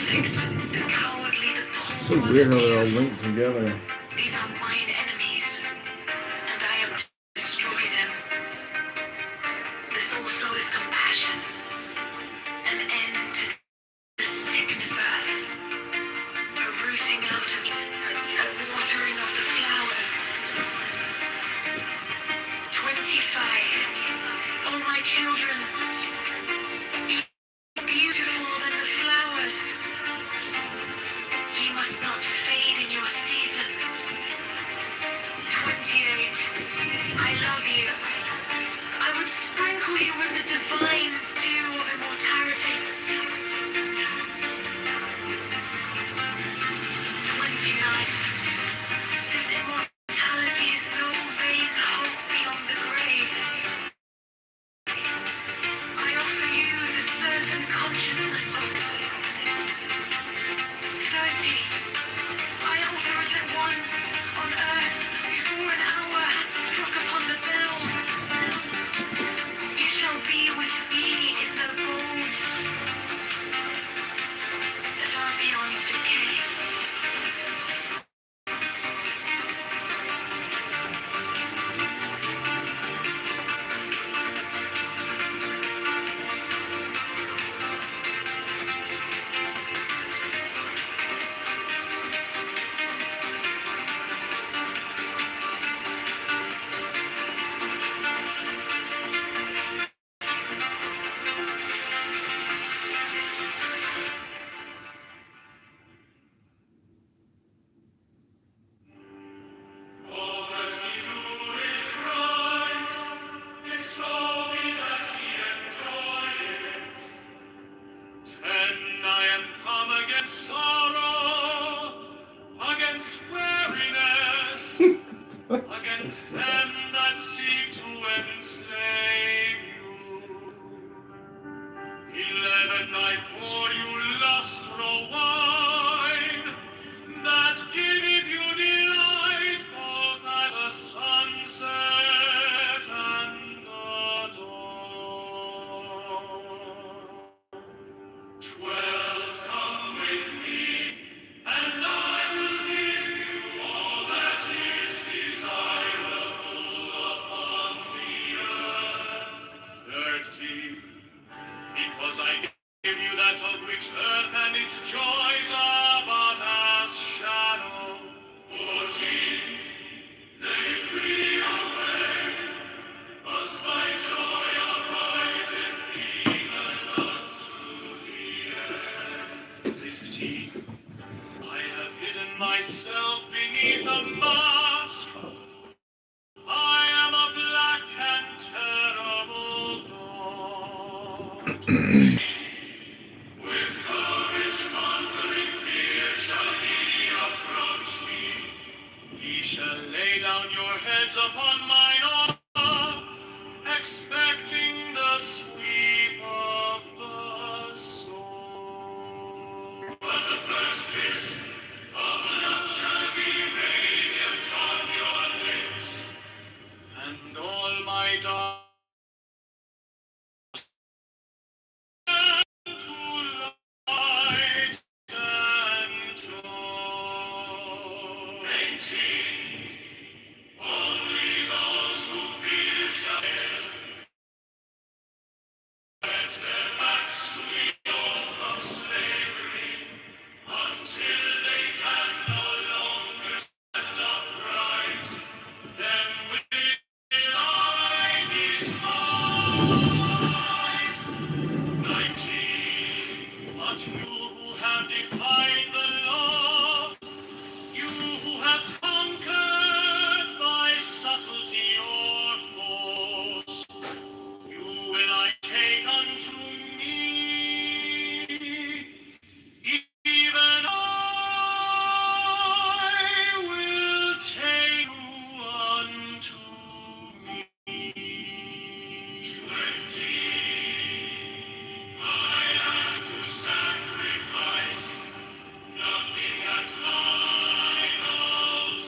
perfect, the cowardly, the cold. It's so weird how they're all linked together. These are mine enemies, and I am to destroy them. This also is compassion, an end to the sickness earth, a rooting out of it, a watering of the flowers. 25. All my children, be beautiful than the flowers. Ye must not fade in your season. 28. I love you. I would sprinkle you with the divine dew of immortality. 29. This immortality is no vain hope beyond the grave. I offer you the certain consciousness of it. 30. I offer it at once on earth before an hour had struck upon the bell. You shall be with me in the bones that are beyond decay. Against them that seek to enslave you. 11, I pour you lustral wine, that giveth you delight both at the sunset and the dawn. 12, come with me, and I will give you all that is desirable upon the earth. 13, because I give you that of which earth and its joys are but as shadow. 14, they flee away, but my joy abideth even unto the end. 15, I have hidden myself beneath a mask. I am a black and terrible God. With courage conquering fear shall ye approach me. Ye shall lay down your heads upon mine altar, expecting the sweep of the sword. But the first kiss of love shall be radiant on your lips, and all my dark to light and joy. 18, only those who fear shall let their backs to the yoke of slavery, until they can no longer stand upright. Then will I despise. 19, but you who have defied the law, you who have conquered by subtlety or force, you will I take unto me, even I will take you unto me. 20, I ask to sacrifice nothing at mine altar.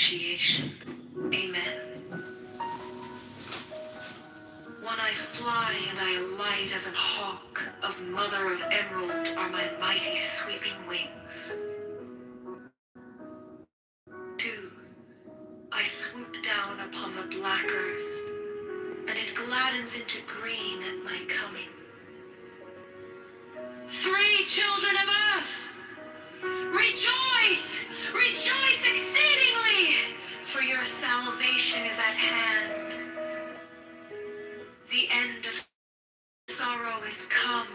initiation. Amen. When I fly and I alight as an hawk, of mother of emerald are my mighty sweeping wings. 2. I swoop down upon the black earth, and it gladdens into green at my coming. 3, children of earth, rejoice, rejoice exceedingly, for your salvation is at hand. The end of sorrow is come.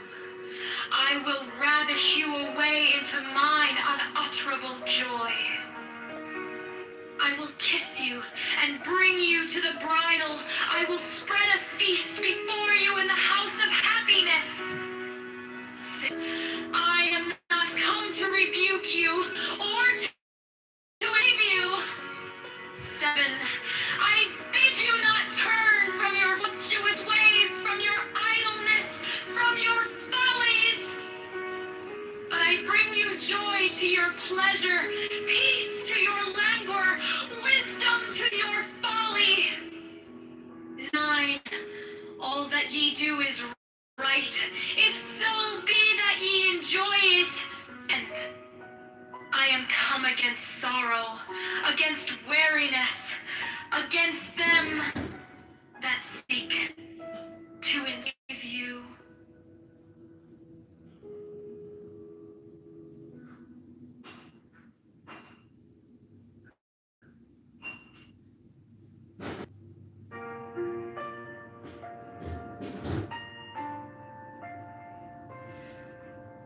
I will ravish you away into mine unutterable joy. I will kiss you and bring you to the bridal. I will spread a feast before you in the house of happiness. 6, I am not come to rebuke you or to leave you. 7, I bid you not turn from your voluptuous ways, from your idleness, from your follies. But I bring you joy to your pleasure, peace to your languor, wisdom to your folly. 9, all that ye do is right, if so be that ye enjoy it. And I am come against sorrow, against weariness, against them that seek to enslave you.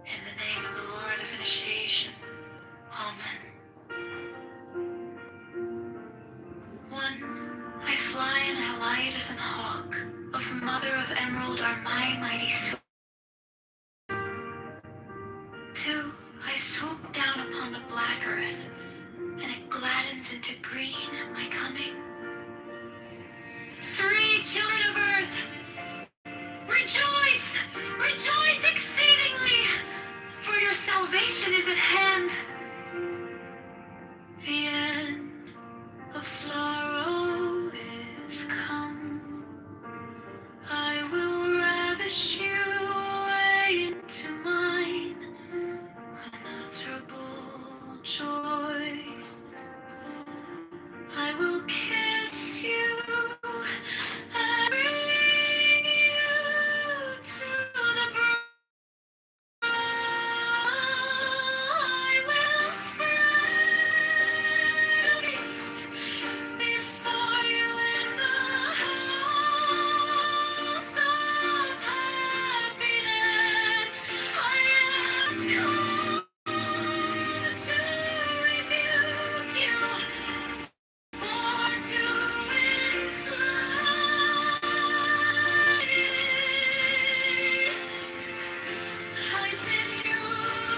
In the name of the Lord of initiation, Amen. 1, I fly and I light as an hawk, of mother of emerald are my mighty sword. 2, I swoop down upon the black earth, and it gladdens into green at my coming. 3, children of earth, rejoice, rejoice exceedingly, for your salvation is at hand. The end of sorrow is come. I will ravish you away into mine unutterable joy. I will kiss you and bring you to the bride. I will spread a feast before you in the house of happiness. I am come to rebuke you or to enslave you. I bid you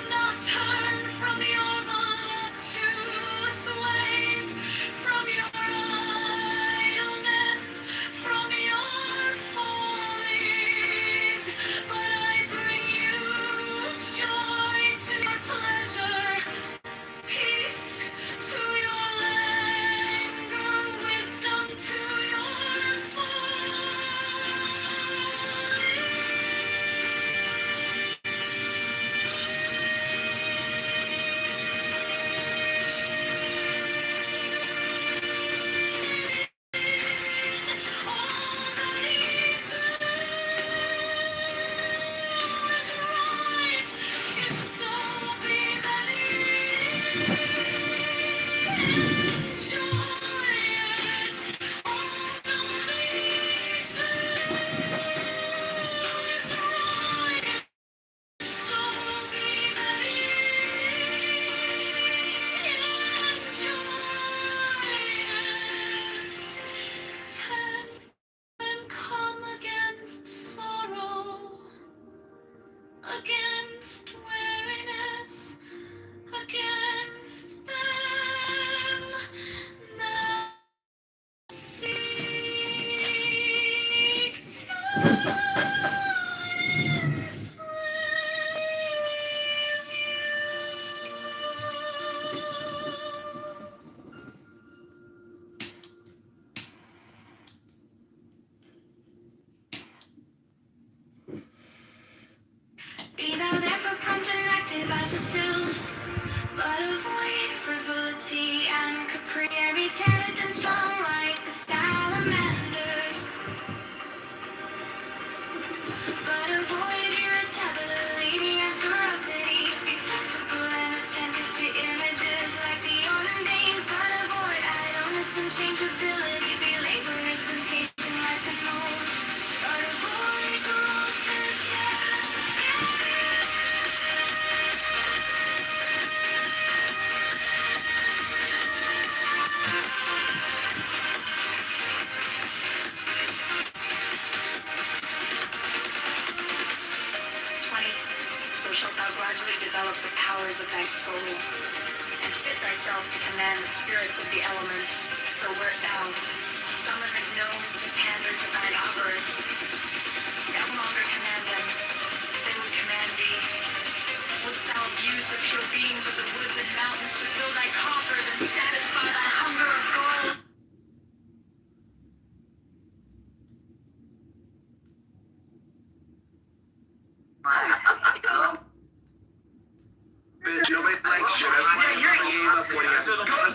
not turn from your voluptuous ways, from your idleness, from your follies, but I bring you joy to your pleasure, peace to your languor, wisdom to your folly. And come against sorrow, against weariness, against them that seek to enslave you. accountability, be laborious and patient like the most. But avoid grossness, So shalt thou gradually develop the powers of thy soul, and fit thyself to command the spirits of the elements. For wert thou to summon the gnomes to pander to thine avarice, thou no longer command them, they would command thee. Wouldst thou abuse the pure beings of the woods and mountains to fill thy coffers and satisfy thy hunger of gold? Bitch, nobody likes shit. That's why I gave up when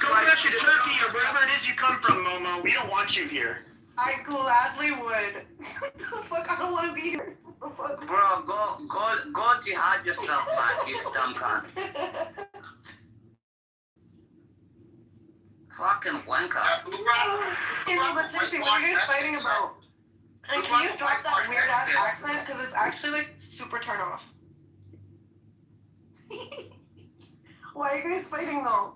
Go back to Turkey or wherever it is you come from, Momo. We don't want you here. I gladly would. What the fuck? I don't want to be here. What the fuck? Bro, go jihad yourself, man, you dumb cunt. Fucking wanker. Yeah, but seriously, what are you guys fighting about? And can you drop that weird ass accent? Because it's actually like super turn off. Why are you guys fighting though?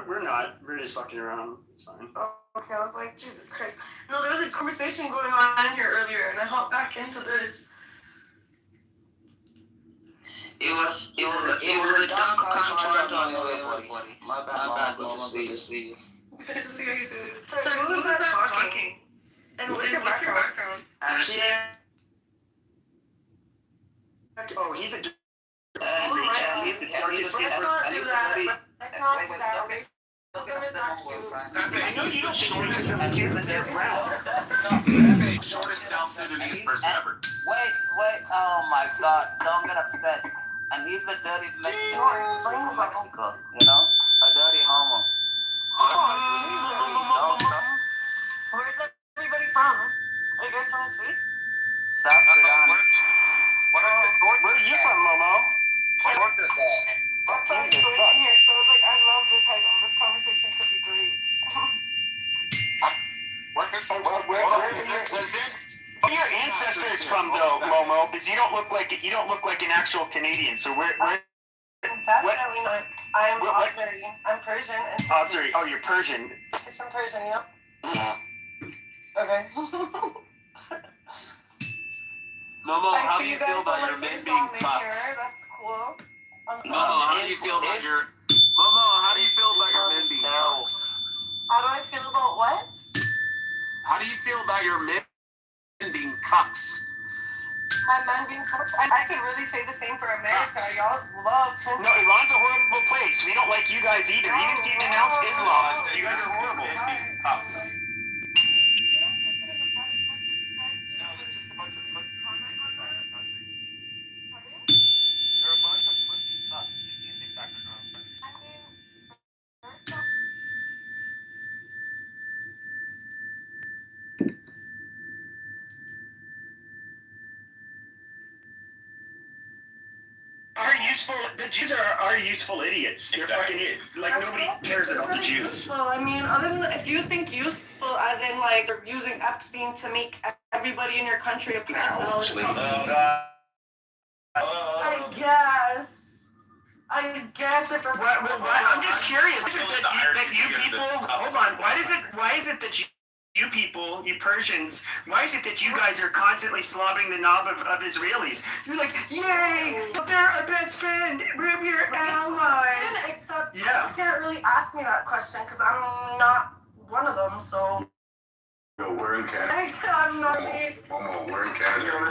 We're not. We're just fucking around. It's fine. Oh, okay, I was like, Jesus Christ. No, there was a conversation going on in here earlier, and I hopped back into this. It was a dumb cunt on everybody. My bad, good to see you. Good to see you too. So who was that talking? And what's your background? Actually, oh, he's a. He's the darkest skin. Let's not do that. Let's not do that. Okay. Logan is not cute. I know you don't think this is cute because you're brown. Shortest South Sudanese person ever. Wait, oh my god, don't get upset. And he's a dirty Mexican from Mexico, you know? A dirty homo. Where's everybody from? Are you guys from the States? South Sudan. Where are you from, Momo? That's what I joined in here, so I was like, I love the title. This conversation could be great. Where your ancestors from, though, Momo? Because you don't look like an actual Canadian. So where? Definitely not. I'm Azeri. I'm Persian. And Azeri. Oh, you're Persian. I'm Persian, yep. Okay. Momo, I how see do you guys feel about don't your like men this being on maker. fucks? That's cool. Momo, how do you feel about your men being fucks? How do I feel about what? How do you feel about your men being cucks? My men being cooked? I could really say the same for America. Y'all love Prince. No, Iran's a horrible place. We don't like you guys either. Even if you denounce Islam, you guys are horrible. Men being cucks. They don't take it in the butt as much as you guys do. No, they're just a bunch of pussy Comment on back in that? the country. Pardon? They're a bunch of pussy cucks taking a dick back in their own country. I mean, there's some. The Jews are useful idiots. They're fucking like nobody cares about the Jews. Useful. I mean, other than if you think useful, as in like they're using Epstein to make everybody in your country a pedophile. I guess if that's What? I'm just curious. Is it that you people? Hold on. Why is it that you people, you Persians, why is it that you guys are constantly slobbing the knob of Israelis? You're like, yay, they're our best friend, we're your allies. Except Yeah. you can't really ask me that question because I'm not one of them. So No, we're in Canada. I'm not. Momo, we're in Canada.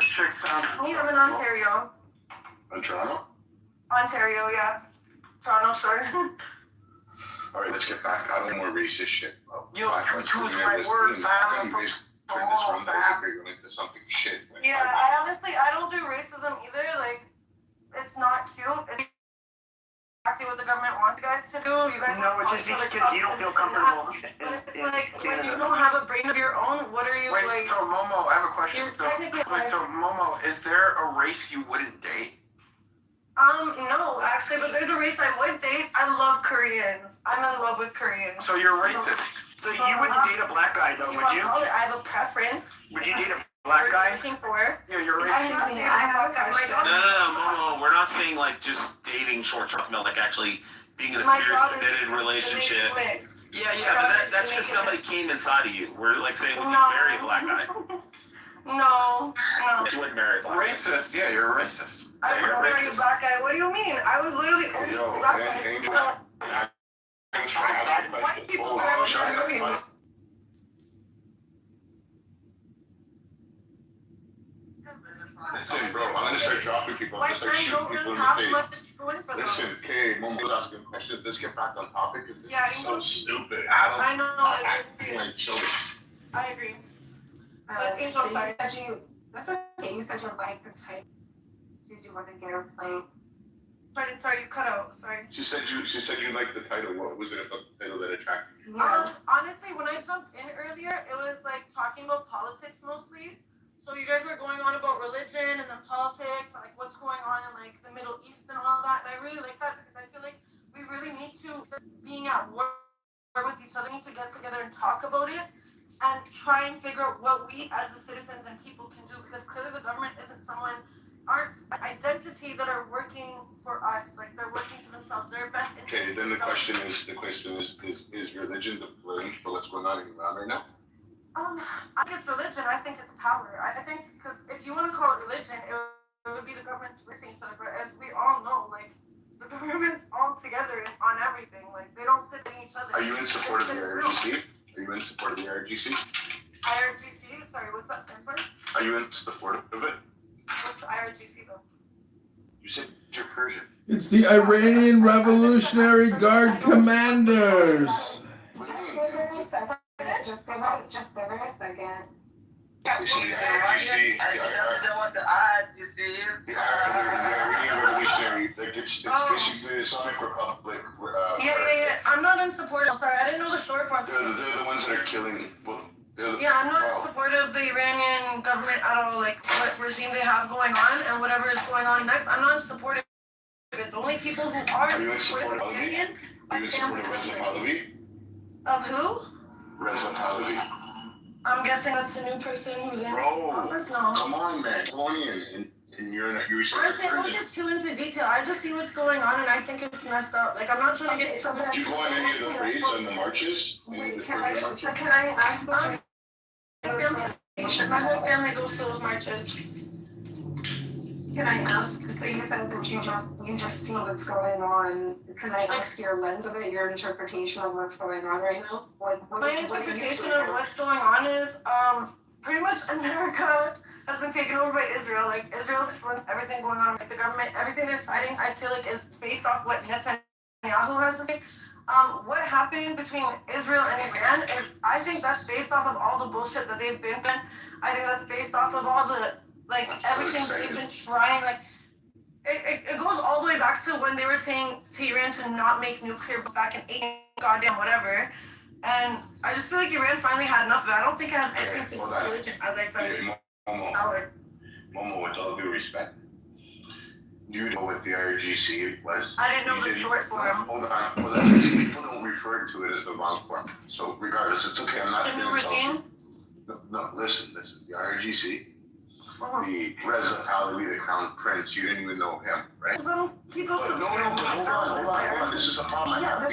We live in Ontario. In Toronto? Ontario, yeah. Toronto, sure. Alright, let's get back. I don't more racist shit. You choose my word, fam. Turn this room into something shit. Yeah, I don't do racism either. Like, it's not cute. It's exactly what the government wants you guys to do. You guys No, it's just because you don't feel comfortable But it's in like, when you Canada. don't have a brain of your own, what are you, Wait, like... so Momo, I have a question. You're technically Momo, is there a race you wouldn't date? No, actually, say, but there's a race I would date. I love Koreans. I'm in love with Koreans. So you're racist. So you wouldn't date a black guy though, would you? I have a preference. Would you date a black guy? Looking for. Yeah, you're I racist. have dated a black guy. My daughter. No, Momo. We're not saying like just dating short-term, like actually being in a My serious, daughter- committed relationship. My Yeah, but that's just somebody came inside of you. We're like saying, would you marry a black guy? No. You wouldn't marry a black guy. Racist. Yeah, you're a racist. I you're would marry a racist. black guy. What do you mean? I was literally only Yo, black Angel. guy. White people that I was marrying. Listen, bro, I'm gonna start dropping people. I'm White gonna start men shooting don't people really in the have face. much going for them. Listen, okay, Momo's asking questions. Let's get back on topic because this Yeah, is you so know- stupid. I know. Adults acting like children. I agree. But Angel, so sorry. you said that's okay. You said you like the type. You wasn't gonna play. Pardon, sorry, you cut out. Sorry. She said you liked the title. What was it about the title that attracted you? Honestly, when I jumped in earlier, it was like talking about politics mostly. So you guys were going on about religion and then politics, and like what's going on in like the Middle East and all that. And I really like that because I feel like we really need to, being at war with each other, need to get together and talk about it and try and figure out what we as the citizens and people can do, because clearly the government isn't someone, aren't identity that are working for us. Like they're working for themselves. They're best. Okay, then the question is religion the blame for what's going on in Iran right now? I think it's religion. I think it's power. I think because if you want to call it religion, it would be the government versing each other. But as we all know, like the government's all together on everything. Like they don't sit in each other. Are you in support of the IRGC? Are you in support of the IRGC? IRGC? Sorry, what's that stand for? Are you in support of it? What's the IRGC though? You said you're Persian. It's the Iranian Revolutionary Guard Commanders. What do you mean? Just give her a second. Listen, the IRGC, the Iranian Revolutionary, like it's basically the Islamic Republic. Yeah. I'm not in support of. Sorry, I didn't know the short form. They're the ones that are killing. Well, I'm not in support of the Iranian government at all. Like what regime they have going on and whatever is going on next. I'm not in support of it. The only people who are you in support of Iranian? Are you in support of Reza Pahlavi? Of who? Reza Pahlavi. I'm guessing that's the new person who's in Bro, office now. come on, man. Come on in. And you're Honestly, I don't get too into detail. I just see what's going on and I think it's messed up. Like, I'm not trying to get so much. Do you go on any of the parades and the marches? Wait, can I ask you? My whole family goes to those marches. Can I ask? So you said that you just see what's going on. Can I ask your lens of it, your interpretation of what's going on right now? My interpretation of what's going on is, pretty much America has been taken over by Israel. Like, Israel just runs everything going on. Like, the government, everything they're citing, I feel like is based off what Netanyahu has to say. What happened between Israel and Iran is, I think that's based off of all the bullshit that they've been doing. I think that's based off of all the, like, everything they've been trying. Like, it goes all the way back to when they were saying to Iran to not make nuclear back in 8 goddamn whatever. And I just feel like Iran finally had enough of it. I don't think it has anything to do with religion, as I said. Momo, with all due respect, do you know what the IRGC was? I didn't know the short form. Hold on. People don't refer to it as the wrong form. So regardless, it's okay. I'm not The new going to regime? No, listen. The IRGC, the Reza Pahlavi, the Crown Prince, you didn't even know him, right? Because I don't keep up But with no, hold on. This is a problem I have.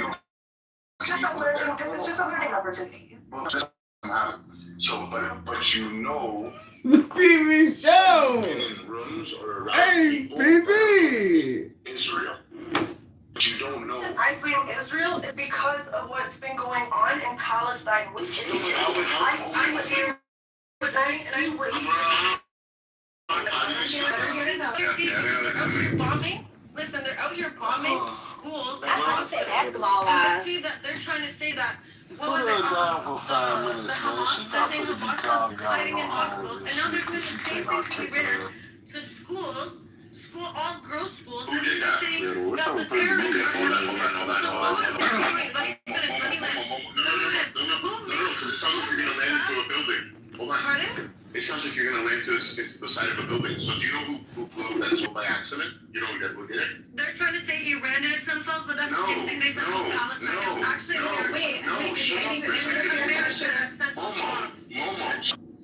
This is just a learning opportunity. Well, just I'm having. So, but you know, The PB show! in rooms or around Hey, people, PB! Israel. But you don't know. I blame Israel is because of what's been going on in Palestine with Israel. I would hear with them and I would bombing. Listen, they're out here bombing schools. I want to say basketball I see that they're trying to say that. What was it? down for 5 minutes, man. She not They're finna be calm down fighting in on hospitals, and now they're doing the same thing to kick Iran, her. to schools, all girls schools. Who did that? Saying Yeah, what's that up the with pretty terrorists music? are Hold on. coming. So all of them are doing, like, No, because it sounds like you're gonna land into a building. Hold on. Pardon? It sounds like you're gonna land into the side of a building. So do you know who blew up that school by accident? You know who did it? They're trying to say he ran it themselves, but that's the same thing they said about Palestine. It was actually Momo.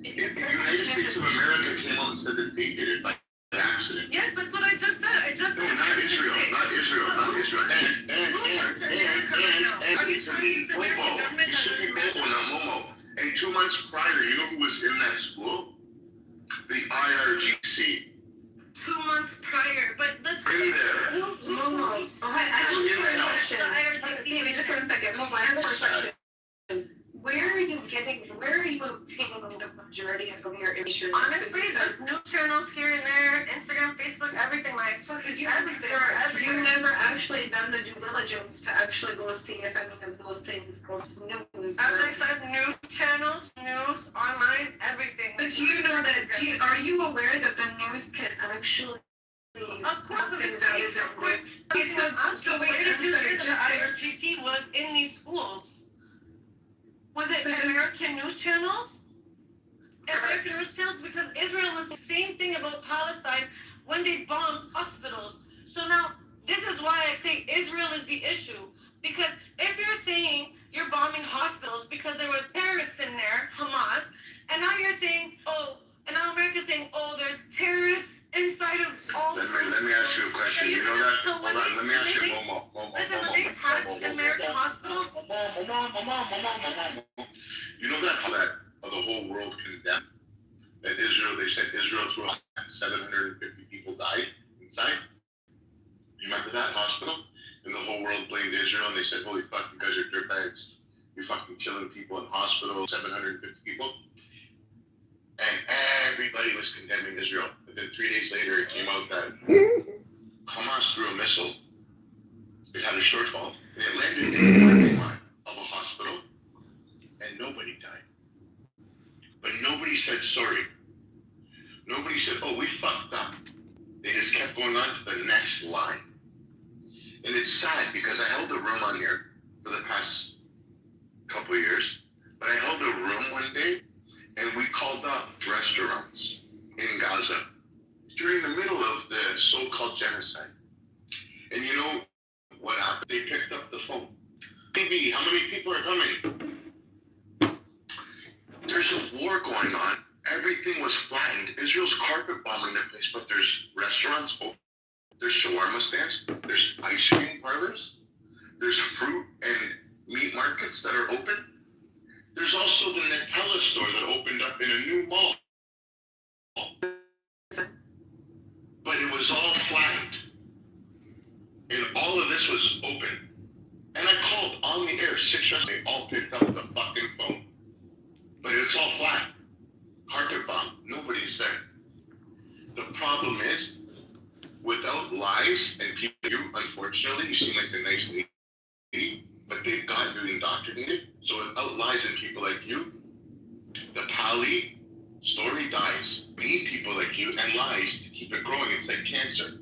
If the United States of America came out and said that they did it by accident. Yes, that's what I just said. I just said. No, not Israel. And you should be Momo, not Momo. And 2 months prior, you know who was in that school? The IRGC. 2 months prior, but let's In there. Momo, I have a question. Maybe just 1 second. Momo, I have a question. Where are you obtaining the majority of your information? Honestly, just news channels here and there, Instagram, Facebook, everything. Like, everything. You never actually done the due diligence to actually go see if any of those things go news. As I said, news channels, news, online, everything. But do you know that? Are you aware that the news can actually? Of course, things that is of course. So where did you hear that the IRGC was in these schools? Was it American news channels? American news channels, because Israel was the same thing about Palestine when they bombed hospitals. So now, this is why I say Israel is the issue. Because if you're saying you're bombing hospitals because there was terrorists in there, Hamas, and now you're saying, and now America's saying, there's terrorists inside of all. Let me ask you a question. You know that? Hold on. Let me ask you, Momo. Listen, when they attack American hospitals. You know that the whole world condemned that Israel? They said Israel threw 750 people died inside. You remember that hospital? And the whole world blamed Israel, and they said, "Holy fuck, you guys are dirtbags. You're fucking killing people in hospitals. 750 people." And everybody was condemning Israel. But then 3 days later, it came out that Hamas threw a missile. It had a shortfall. And it landed in the parking lot of a hospital. And nobody died. But nobody said sorry. Nobody said, we fucked up. They just kept going on to the next line. And it's sad because I held a room on here for the past couple of years. But I held a room one day. And we called up restaurants in Gaza during the middle of the so-called genocide. And you know what happened? They picked up the phone. BB, how many people are coming? There's a war going on. Everything was flattened. Israel's carpet bombing the place, but there's restaurants open. There's shawarma stands. There's ice cream parlors. There's fruit and meat markets that are open. There's also the Nutella store that opened up in a new mall. But it was all flattened. And all of this was open. And I called on the air, 6 restaurants, they all picked up the fucking phone. But it's all flat. Carpet bomb. Nobody's there. The problem is, without lies and people, unfortunately, you seem like a nice lady, but they've got you indoctrinated. So without lies and people like you, the Pali story dies. We need people like you and lies to keep it growing. It's like cancer.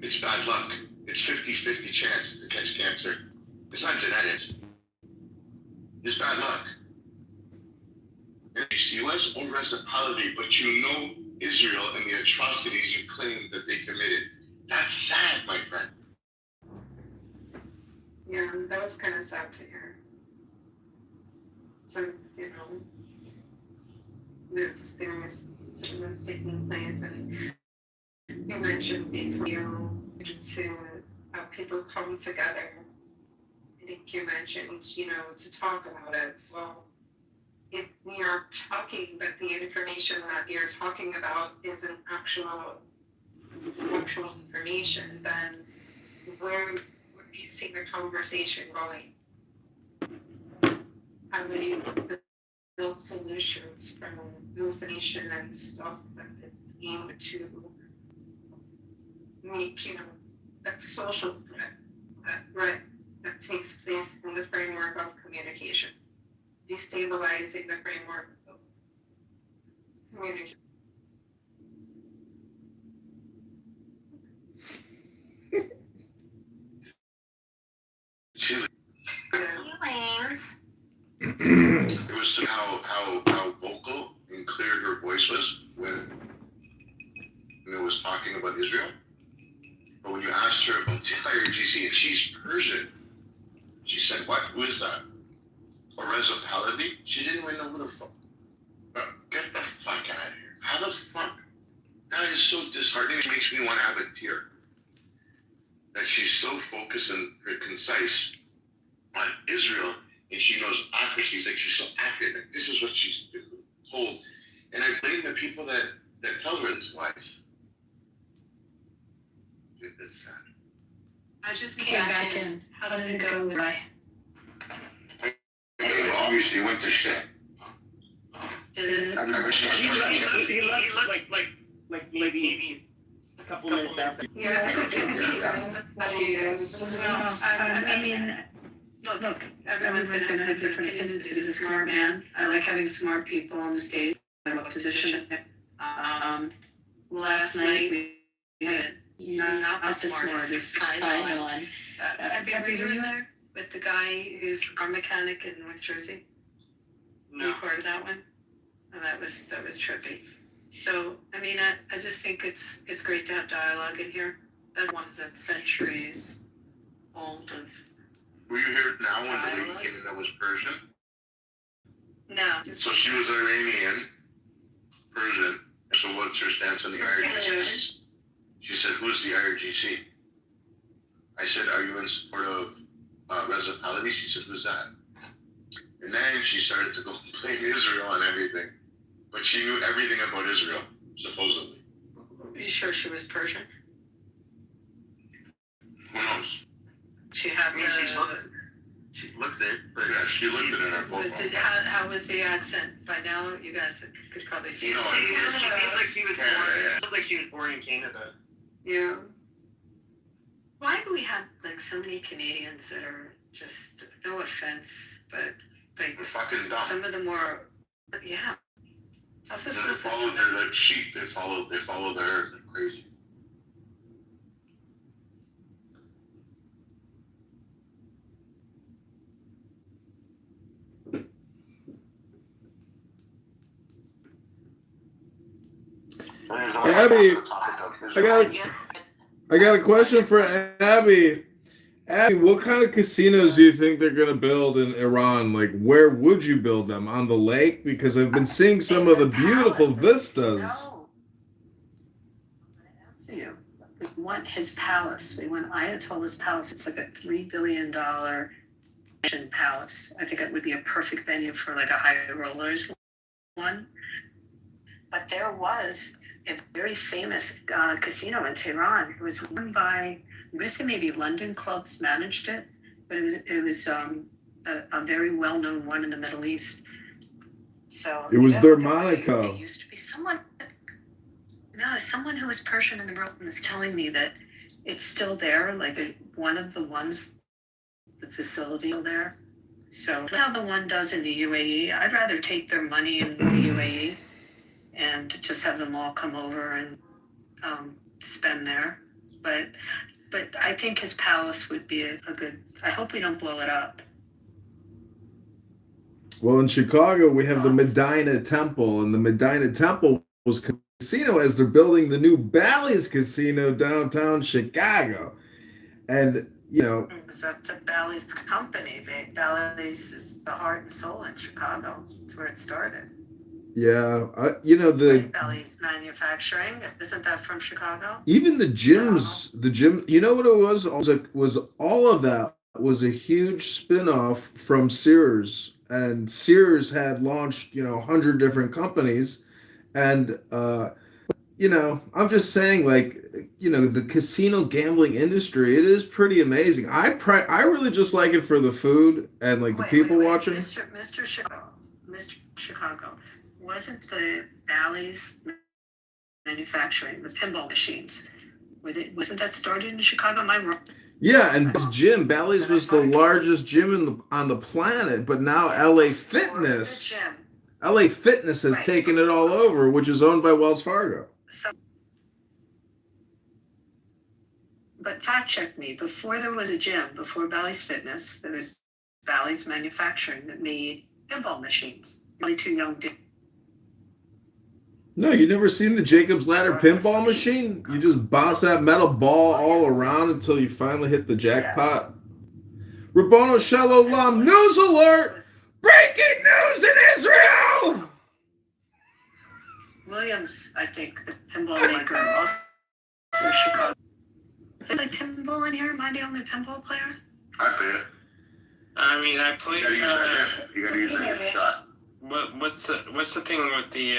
It's bad luck. It's 50-50 chance to catch cancer. It's not genetics. It's bad luck. And you see less or reciprocity, but you know Israel and the atrocities you claim that they committed. That's sad, my friend. Yeah, that was kind of sad to hear. So, there's this serious incidents taking place, and you mentioned before to have people come together. I think you mentioned, to talk about it. So, if we are talking that the information that you're talking about isn't actual information, then where you see the conversation going? How many build solutions from hallucination and stuff that is aimed to make, that social threat that takes place in the framework of communication, destabilizing the framework of communication. Chile. Feelings. It was how vocal and clear her voice was when it was talking about Israel. But when you asked her about the IRGC, and she's Persian, she said, "What? Who is that? A Reza Pahlavi?" She didn't even know who the fuck. Get the fuck out of here! How the fuck? That is so disheartening. It makes me want to have a tear. That she's so focused and concise on Israel, and she knows accuracy. She's like, she's so accurate. Like, this is what she's told. And I blame the people that tell her this life. It's sad. I just came back in. How did it go with I? Obviously, went to shit. Did I've never seen He left like maybe a couple minutes after. Yeah, I can see that. I mean, look, everyone's going to have different opinions. He's a smart man. I like having smart people on the stage in a position. Last night we had not the smartest guy on. Have you been there with the guy who's the car mechanic in North Jersey? No. You part of that one? And that was trippy. So I mean, I just think it's great to have dialogue in here. That one's that centuries old of. Were you here now when the lady came in that was Persian? No. So she was Iranian, Persian. So what's her stance on the IRGC? She said, "Who's the IRGC?" I said, "Are you in support of Reza Pahlavi?" She said, "Who's that?" And then she started to go blame Israel on everything. But she knew everything about Israel, supposedly. Are you sure she was Persian? Who knows? She had. I mean, she looks it, but Yeah, she looked at it in her But profile. how was the accent? By now, you guys could probably feel. She seems like she was born. Yeah. Sounds like she was born in Canada. Yeah. Why do we have like so many Canadians that are just, no offense, but like They're fucking dumb. some of them are, yeah. How's the They school follow system? their like sheep. They follow their herd like crazy. Abby, I got a question for Abby. Abby, what kind of casinos do you think they're going to build in Iran? Like, where would you build them? On the lake? Because I've been seeing some of the beautiful vistas. No. I answer you. We want his palace. We want Ayatollah's palace. It's like a $3 billion palace. I think it would be a perfect venue for like a high rollers one. But there was a very famous casino in Tehran. It was run by, I'm going to say maybe London clubs managed it, but it was a very well-known one in the Middle East. So It was their there Monaco. used to be someone who was Persian in the room was telling me that it's still there, like one of the ones, the facility there. So how the one does in the UAE, I'd rather take their money in the UAE and just have them all come over and spend there. But I think his palace would be a good. I hope we don't blow it up. Well, in Chicago, we have the Medina Temple, and the Medina Temple was casino as they're building the new Bally's Casino downtown Chicago. And, you know, Because that's a Bally's company. Bally's is the heart and soul in Chicago. It's where it started. yeah, you know, Bally's Manufacturing, isn't that from Chicago? even the gym, you know what it was? Was all of that was a huge spin-off from Sears. And Sears had launched, 100 different companies. And, I'm just saying, like, the casino gambling industry, it is pretty amazing. I really just like it for the food and, like, the people watching. Mr. Chicago, wasn't the Bally's Manufacturing with pinball machines? Wasn't that started in Chicago? Am I wrong? Yeah, and Bally's was the largest gym on the planet, but now LA Fitness has taken it all over, which is owned by Wells Fargo. But fact check me, before there was a gym, before Bally's Fitness, there was Bally's Manufacturing that made pinball machines. Really too young to. No, you never seen the Jacob's Ladder pinball machine? You just bounce that metal ball all around until you finally hit the jackpot. Rabono Shalom news alert! Breaking news in Israel! Williams, I think, the pinball maker, also Chicago. Is there like pinball in here? Am I the only pinball player? I play it. I mean, I played. You gotta use that hand shot. What's the thing with the?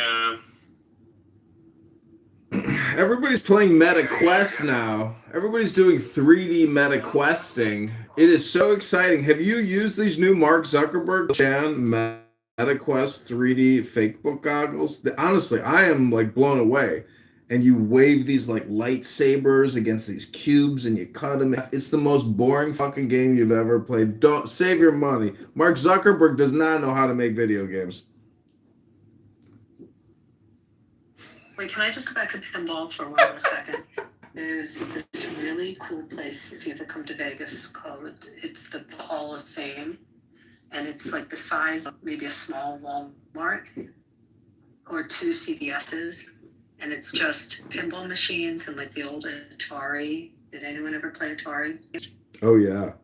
Everybody's playing Meta Quest now. Everybody's doing 3D Meta Questing. It is so exciting. Have you used these new Mark Zuckerberg Meta Quest 3D fake book goggles? Honestly, I am like blown away. And you wave these like lightsabers against these cubes and you cut them. It's the most boring fucking game you've ever played. Don't save your money. Mark Zuckerberg does not know how to make video games. Wait, can I just go back to pinball for 1 second? There's this really cool place, if you ever come to Vegas, it's the Hall of Fame. And it's like the size of maybe a small Walmart or 2 CVS's. And it's just pinball machines and like the old Atari. Did anyone ever play Atari? Oh, yeah.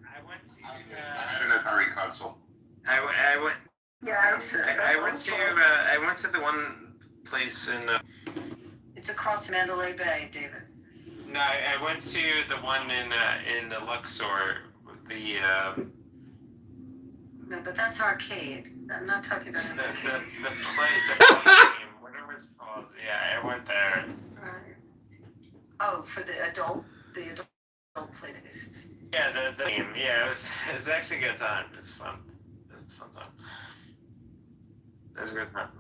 I had an Atari console. I went. Yeah, I went to the one place in. It's across Mandalay Bay, David. No, I went to the one in the Luxor. No, but that's arcade. I'm not talking about the game, whatever it's called. Yeah, I went there. Right. Oh, for the adult play bases. Yeah, the game. Yeah, it was actually a good time. It's fun. It's a fun time. It's a good time.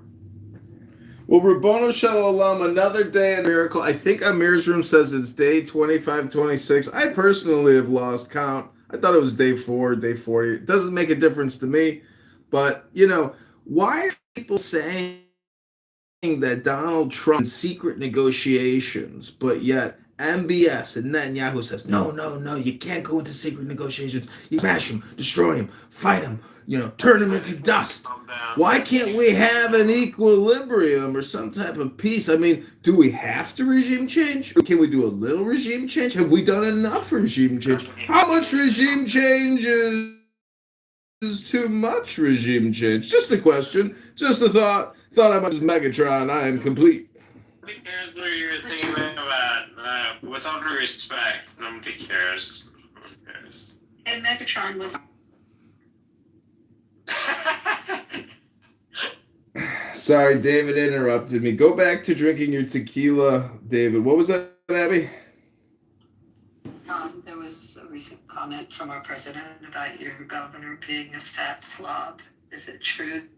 Well, Rabono Shalom, another day in miracle. I think Amir's room says it's day 25, 26. I personally have lost count. I thought it was day 4, day 40. It doesn't make a difference to me. But, you know, why are people saying that Donald Trump in secret negotiations, but yet MBS and Netanyahu says, no, you can't go into secret negotiations. You smash him, destroy him, fight him, turn him into dust. Why can't we have an equilibrium or some type of peace? I mean, do we have to regime change? Can we do a little regime change? Have we done enough regime change? How much regime change is too much regime change? Just a question, just a thought. Thought I was Megatron. I am complete. Nobody cares what you're thinking about. With all due respect, nobody cares. Nobody cares. And Megatron was. Sorry, David interrupted me. Go back to drinking your tequila, David. What was that, Abby? There was a recent comment from our president about your governor being a fat slob. Is it true?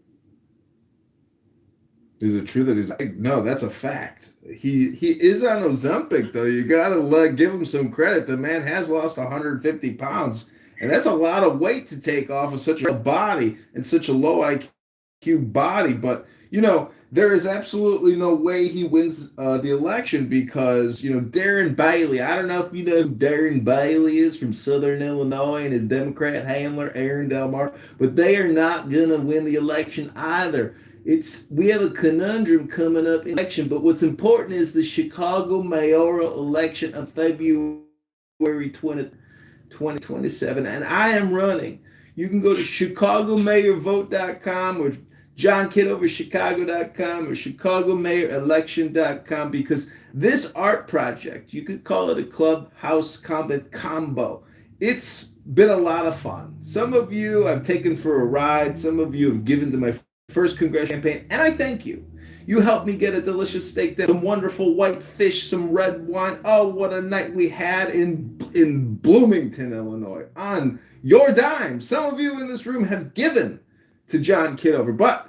Is it true that he's... No, that's a fact. He is on Ozempic, though. You got to give him some credit. The man has lost 150 pounds, and that's a lot of weight to take off of such a body and such a low IQ body. But, there is absolutely no way he wins the election because, Darren Bailey, I don't know if you know who Darren Bailey is from Southern Illinois and his Democrat handler, Aaron Delmar, but they are not going to win the election either. We have a conundrum coming up in election, but what's important is the Chicago mayoral election of February 20th, 2027, and I am running. You can go to chicagomayorvote.com or johnkitoverchicago.com or chicagomayorelection.com because this art project, you could call it a clubhouse combo. It's been a lot of fun. Some of you I've taken for a ride. Some of you have given to my first congressional campaign, and I thank you. You helped me get a delicious steak, some wonderful white fish, some red wine. Oh, what a night we had in Bloomington, Illinois, on your dime. Some of you in this room have given to John Kitover, but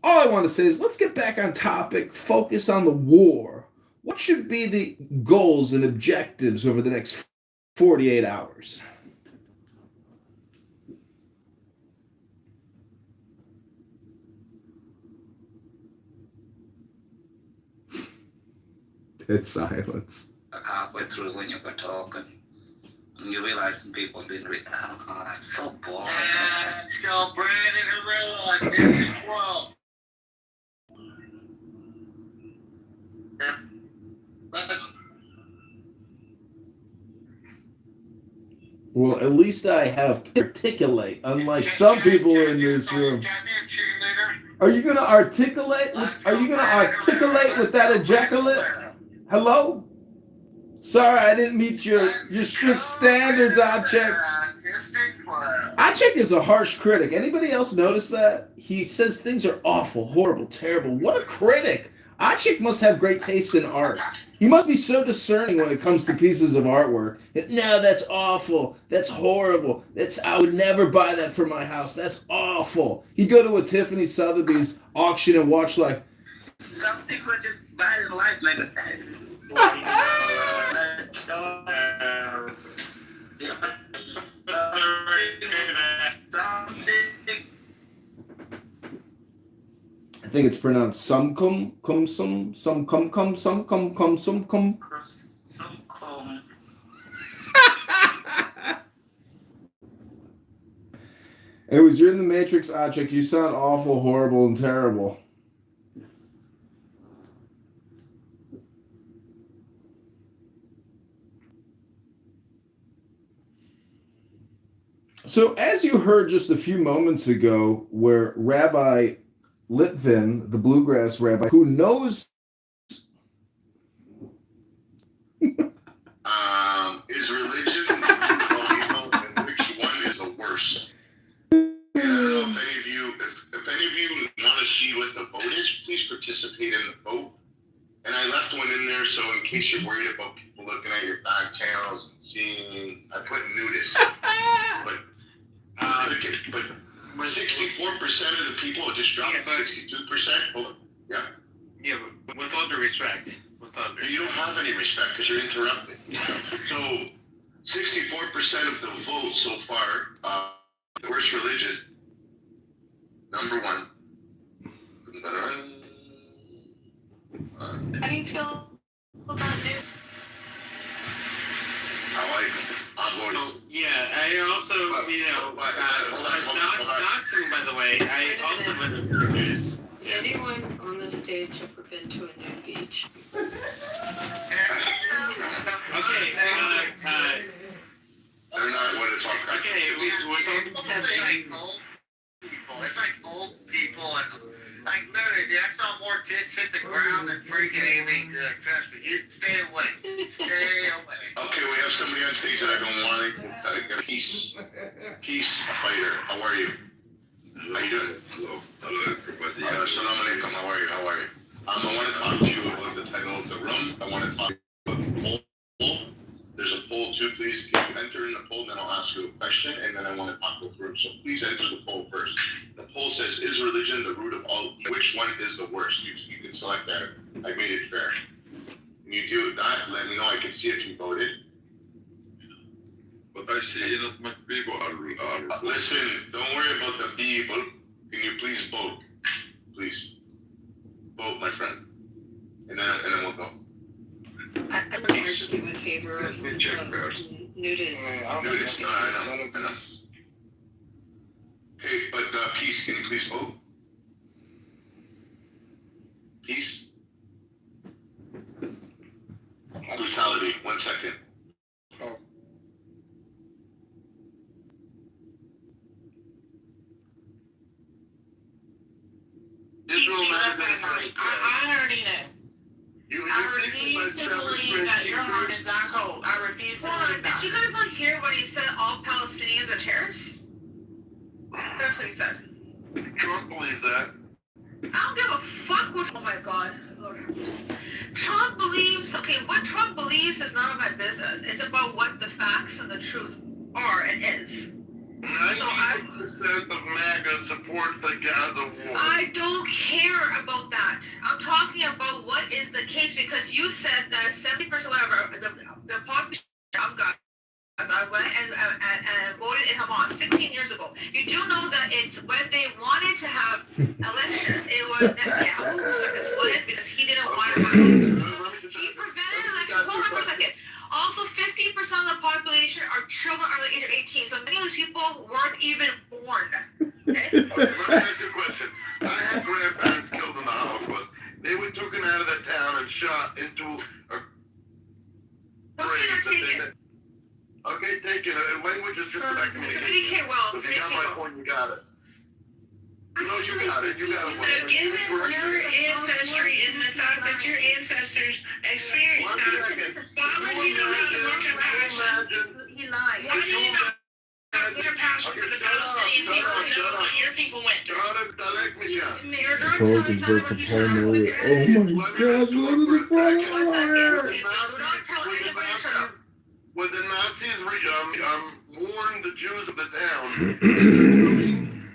all I want to say is let's get back on topic, focus on the war. What should be the goals and objectives over the next 48 hours? Dead silence. Halfway through when you were talking, You realize some people didn't read. Oh, that's so boring. Let's go, Brandon Herrera on 10-12. Let's Well, at least I have articulate, unlike some people in this room. Are you gonna articulate? Are you gonna articulate with that ejaculate? Hello? Sorry, I didn't meet your strict standards, Achek. Achek is a harsh critic. Anybody else notice that? He says things are awful, horrible, terrible. What a critic! Achek must have great taste in art. He must be so discerning when it comes to pieces of artwork. No, that's awful. That's horrible. I would never buy that for my house. That's awful. He'd go to a Tiffany Sotheby's auction and watch like. Some people just bad in life, nigga. I think it's pronounced sumcum, some cum. Anyways, you're in the Matrix, Achek. You sound awful, horrible, and terrible. So, as you heard just a few moments ago, where Rabbi Litvin, the bluegrass rabbi, who knows is religion and which one is the worst? And I don't know if any of you, if any of you want to see what the vote is, please participate in the vote. And I left one in there, so in case you're worried about people looking at your back channels and seeing, I put nudist. But 64% of the people just dropped 62%. Oh, yeah. Yeah, but with all due respect. You don't have any respect because you're interrupted. So 64% of the vote so far, the worst religion, number one. How do you feel about this? I like it. I'm voting. Yeah, I also, doxing, by the way, I also went into the news. Has anyone on the stage ever been to a nude beach? Okay, They're not what it's all crap. okay, we're talking It's like old people. It's like old people and like literally, I saw more kids hit the ground than freaking anything. Trust me, you stay away. Stay away. Okay, we have somebody on stage that I don't want to get a peace fighter. How are you? How you doing? Hello, everybody. Assalamu alaikum. How are you? I want to talk to you about the title of the room. I want to talk about the poll. There's a poll too, please. Can you enter in the poll, then I'll ask you a question, and then I want to talk about the room. So please enter the poll first. The poll says, is religion the root of all? Which one is the worst? You can select that. I made it fair. When you do that, let me know. I can see if you voted. But I see not much people are Listen, don't worry about the people. Can you please vote? Please. Vote, my friend. And then we'll go. I would argue in favor of nudists. Nudist, no, I know. Okay, but Peace, can you please vote? Peace? Brutality, 1 second. I already know. I refuse to believe that your heart is that cold. I refuse to believe that. Did you guys not hear when he said all Palestinians are terrorists? That's what he said. Trump believes that. I don't give a fuck what. Oh my god, Lord have mercy. Trump believes. Okay, what Trump believes is none of my business. It's about what the facts and the truth are and is. 96% of MAGA supports the Gaza war. I don't care about that. I'm talking about what is the case because you said that 70% whatever the population of Gaza. I went and voted in Hamas 16 years ago. You do know that it's when they wanted to have elections, it was Netanyahu who stuck his foot in because he didn't want to have elections. He prevented elections. Hold on for a second. Also, 50% of the population are people weren't even born. Okay? Okay, let me ask you a question. I had grandparents killed in the Holocaust. They were taken out of the town and shot into a grave. Okay, take it. Language is just about communication. Communicate well. So if you got my point, you got it. No, you got it. You got it. So given your ancestry and the fact that your ancestors experienced that, why would you know how to look at passion? He lied. Why do you not have your passion for the Palestinian people and know what your people went through? Republicans vote for Paul Murray. Oh my gosh, what is it for? When the Nazis warned the Jews of the town,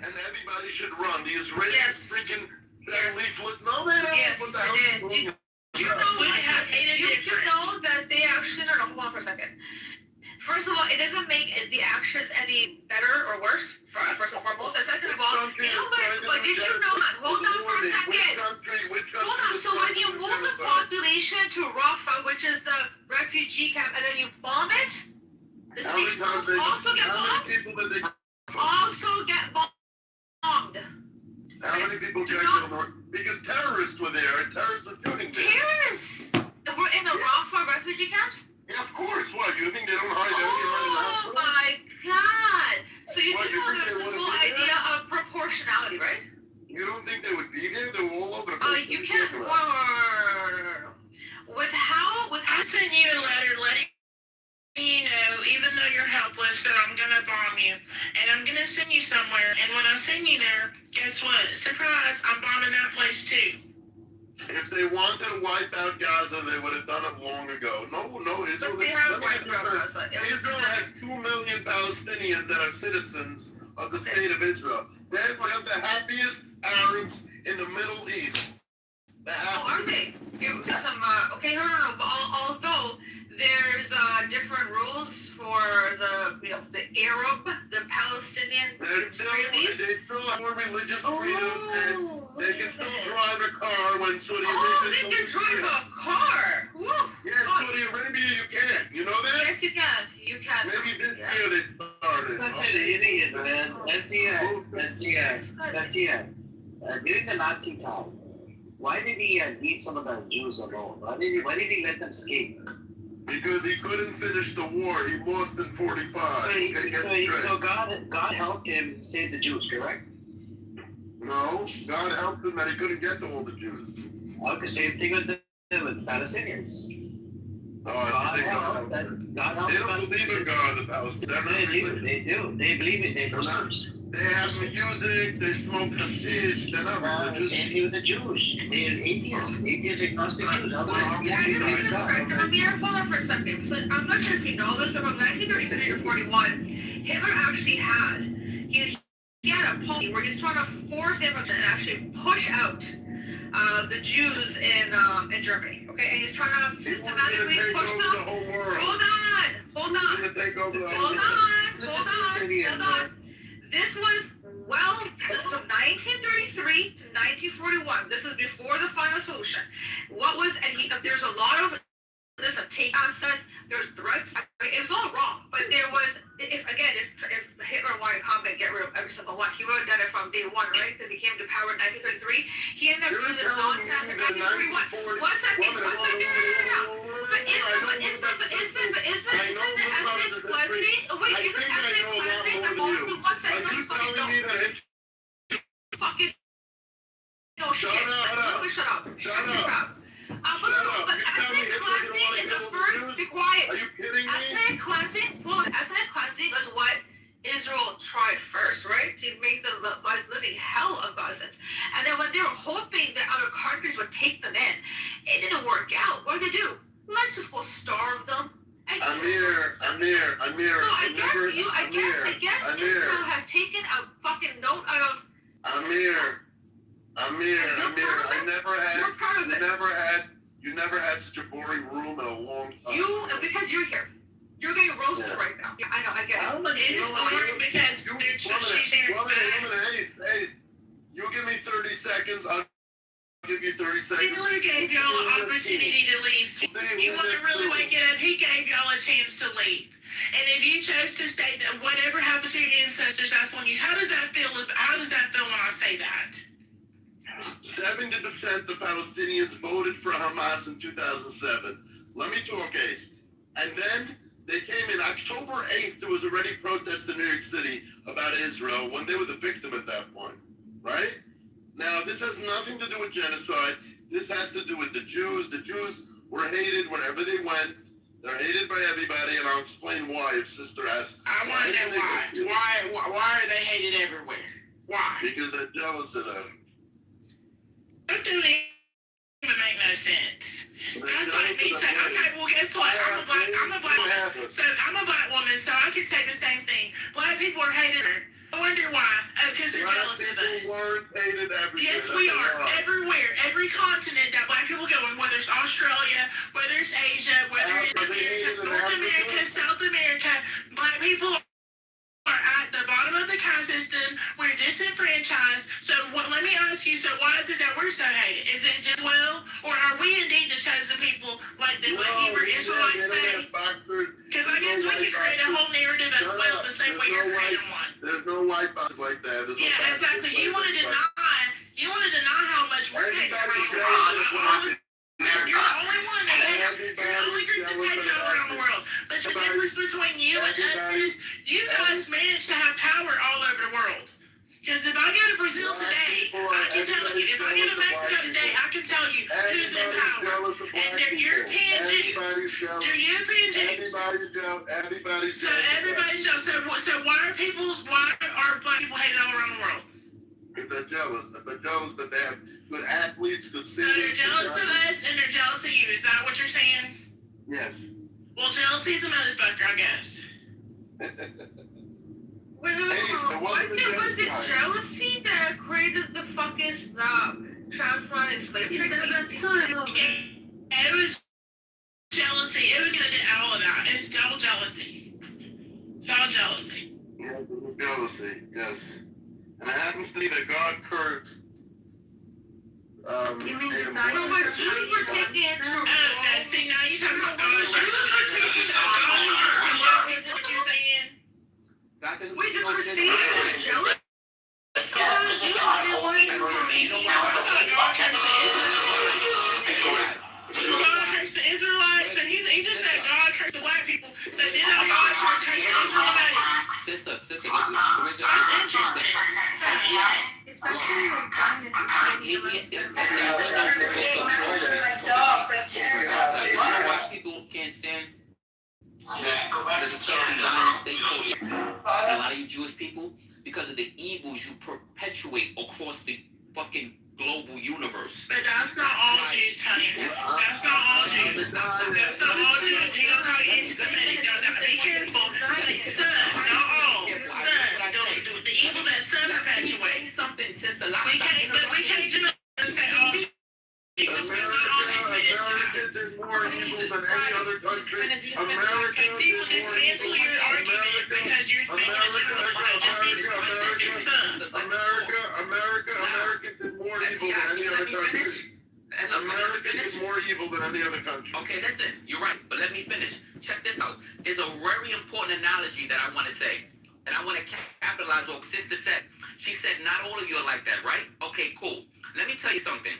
and everybody should run. The Israelis freaking leaflet. No, they don't. Yes, What the I hell? did. Do you know what happened? You know that they actually, no, hold on for a second. First of all, it doesn't make the actions any better or worse, first and foremost. And second of all, you know what, but did you know that? Hold on for a second. Hold on, so when you move the population to Rafah, which is the refugee camp, and then you bomb it, the same also get bombed? Also get bombed. How many people got killed? Because terrorists were there, and terrorists were shooting there. Terrorists? Were in the Rafah refugee camps? Yeah, of course. What? You think they don't hide there? Oh my god! So you do know there's this whole idea of proportionality, right? You don't think they would be there? They were all over the place. You can't. With how? I sent you a letter letting you know, even though you're helpless, that I'm gonna bomb you, and I'm gonna send you somewhere. And when I send you there, guess what? Surprise! I'm bombing that place too. If they wanted to wipe out Gaza, they would have done it long ago. No, Israel. But they have wiped out Gaza. Israel has 2 million Palestinians that are citizens of the state of Israel. They're the happiest Arabs in the Middle East. Are they? Okay, no. But although there's different rules for the Arab, the Palestinian, Israelis. They still have more religious freedom, and they can still drive a car when Saudi Arabia. Oh, they can drive a car. Woo. Yeah, Saudi Arabia, you can. You know that? Yes, you can. You can. Maybe this year they started. Such an idiot, man. During the Nazi time, why did he leave some of the Jews alone? Why did he let them escape? Because he couldn't finish the war. He lost in 45. So God helped him save the Jews, correct? No, God helped him that he couldn't get to all the Jews. Okay, same thing with the Palestinians. God helped. They don't believe in God, the Palestinians. They do. They believe it. They Muslims. They have music, they smoke hashish, they're not religious. Same thing with the Jews. They're atheists. Atheists, agnostic Jews. Hold on for a second. So I'm not sure if you know this, but from 1933 to 41, Hitler actually had a policy where he's trying to force immigration and actually push out the Jews in Germany. Okay, and he's trying to systematically push them. Hold on. This was from 1933 to 1941. This is before the final solution. There's a lot of this of take on sets. There's threats. It was all wrong, but there was. If Hitler wanted to come and get rid of every single one, he would have done it from day one, right? Because he came to power in 1933. He ended up doing this nonsense in 1941. One second. But isn't the ethnic cleansing? Wait, isn't ethnic cleansing the most? One second, no, fucking no shit. Shut up. But ethnic cleansing is the first. Be quiet. Are you kidding me? Ethnic cleansing is what Israel tried first, right? To make the living hell of Gazans. And then when they were hoping that other countries would take them in, it didn't work out. What did they do? Let's just go starve them. Amir. So I guess Israel has taken a fucking note out of Amir. You never had such a boring room in a long time. Because you're here. You're getting roasted right now. Yeah, I know, I get it. It's boring because she's here. Hey, you give me 30 seconds, I'll give you 30 seconds. Hitler gave y'all an opportunity to leave. You want to really wake it up? He gave y'all a chance to leave. And if you chose to state that whatever happened to your ancestors, that's on you. How does that feel? How does that feel when I say that? 70% of Palestinians voted for Hamas in 2007. Let me talk, Ace. And then they came in October 8th. There was already protests in New York City about Israel when they were the victim at that point, right? Now, this has nothing to do with genocide. This has to do with the Jews. The Jews were hated wherever they went. They're hated by everybody, and I'll explain why if Sister asks. I want to know why. Why are they hated everywhere? Why? Because they're jealous of them. That don't even make no sense. That's like me saying, okay, well, guess what? I'm a black woman. So I'm a black woman, so I can say the same thing. Black people are hated. I wonder why. Because they're jealous of us. Yes, we are. Everywhere. Every continent that black people go in, whether it's Australia, whether it's Asia, whether it's America, North America, South America, black people are at the bottom of the caste system. We're disenfranchised. So let me ask you, so why is it that we're so hated? Is it just or are we indeed the chosen people, like the Hebrew Israelites say? Because I guess we could create a whole narrative as well, the same way you're creating one. There's no white box like that. There's no exactly. You want to deny how much we're hated. You're the only one that you're the only group that's hated all around the world. But the difference between you and us is you guys manage to have power all over the world. Because if I go to Brazil today, I can tell you. If I go to Mexico today, I can tell you who's in power. And they're European Jews. They're European Jews. So everybody's jealous. So why are black people hated all around the world? They're jealous. They're jealous that they have good athletes, good So singers. they're jealous of us and they're jealous of you. Is that what you're saying? Yes. Well, jealousy's a motherfucker, I guess. Wait, was it jealousy that created the fucking transatlantic slave trade? It was jealousy. It was gonna do all of that. It's double jealousy. It's all jealousy. Yeah, jealousy, yes. And it happens to be that God cursed. You mean the side of the Jews were taking it to no, see, now you're talking about God. What you're saying? Wait, the Crusades were jealous? God cursed the Israelites, and he just said God cursed the black people. So did God curse the Israelites? That's interesting. It's actually like White people can't stand. There's a Zionist state called a lot of you Jewish people, because of the evils you perpetuate across the fucking global universe. But that's not all Jews, honey. That's not all Jews. That's not all Jews. He gonna call you anti-Semitic. Be careful. Say some, not all. Some. The evil that some perpetuate. Something, sister. We can't just say all Jews. America did more evil than any other country. America See, we'll dismantle your argument because you're making a general just being specific some. America did more evil than any other country. America did more evil than any other country. Okay, listen, you're right, but let me finish. Check this out. There's a very important analogy that I want to say, and I want to capitalize on what Sister said. She said, not all of you are like that, right? Okay, cool. Let me tell you something.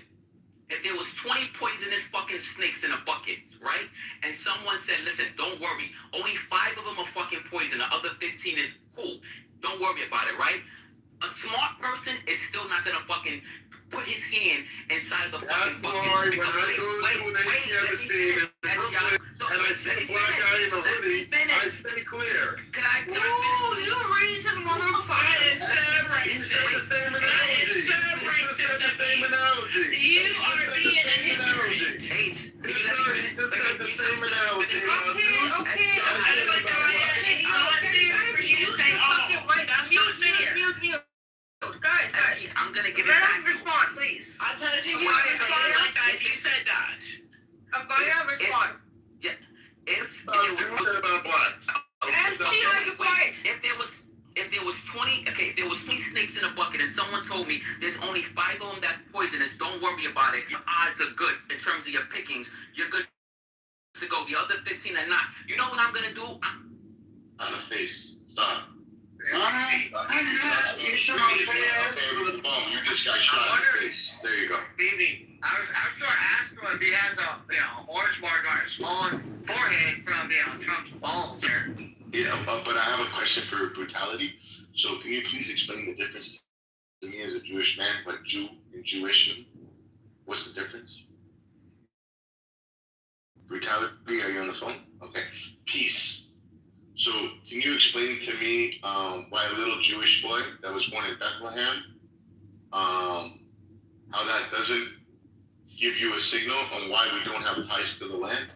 If there was 20 poisonous fucking snakes in a bucket, right? And someone said, listen, don't worry. Only 5 of them are fucking poison. The other 15 is cool. Don't worry about it, right? A smart person is still not gonna fucking put his hand inside of the fucking bucket. Why when I go to an Afghanistan in Brooklyn and I see a black guy in a hoodie, I stay clear. Can I finish? You racist motherfucker. That is so racist. The same analogy. That is so racist. The same analogy. You are being a hypocrite. Hey, Just the same analogy. Okay. It's not fair for you to say all. That's not fair. Mute. Guys. I'm gonna give it Let back. him respond, please. I told you you would respond like that if you said that. I'm going to respond. If You said about blacks. Ask Sheila to be quiet. if there was 20 snakes in a bucket and someone told me there's only 5 of them that's poisonous, don't worry about it. Your odds are good in terms of your pickings. You're good to go. The other 15 are not. You know what I'm gonna do? On the face. Stop. You should You just got shot in the face. There you go. BB, I was going to ask him if he has a orange mark on his forehead from Trump's balls there. Yeah, but I have a question for brutality. So can you please explain the difference to me as a Jewish man, what Jew and Jewish mean? What's the difference? Brutality, are you on the phone? Okay. Peace. So can you explain to me why a little Jewish boy that was born in Bethlehem, how that doesn't give you a signal on why we don't have ties to the land?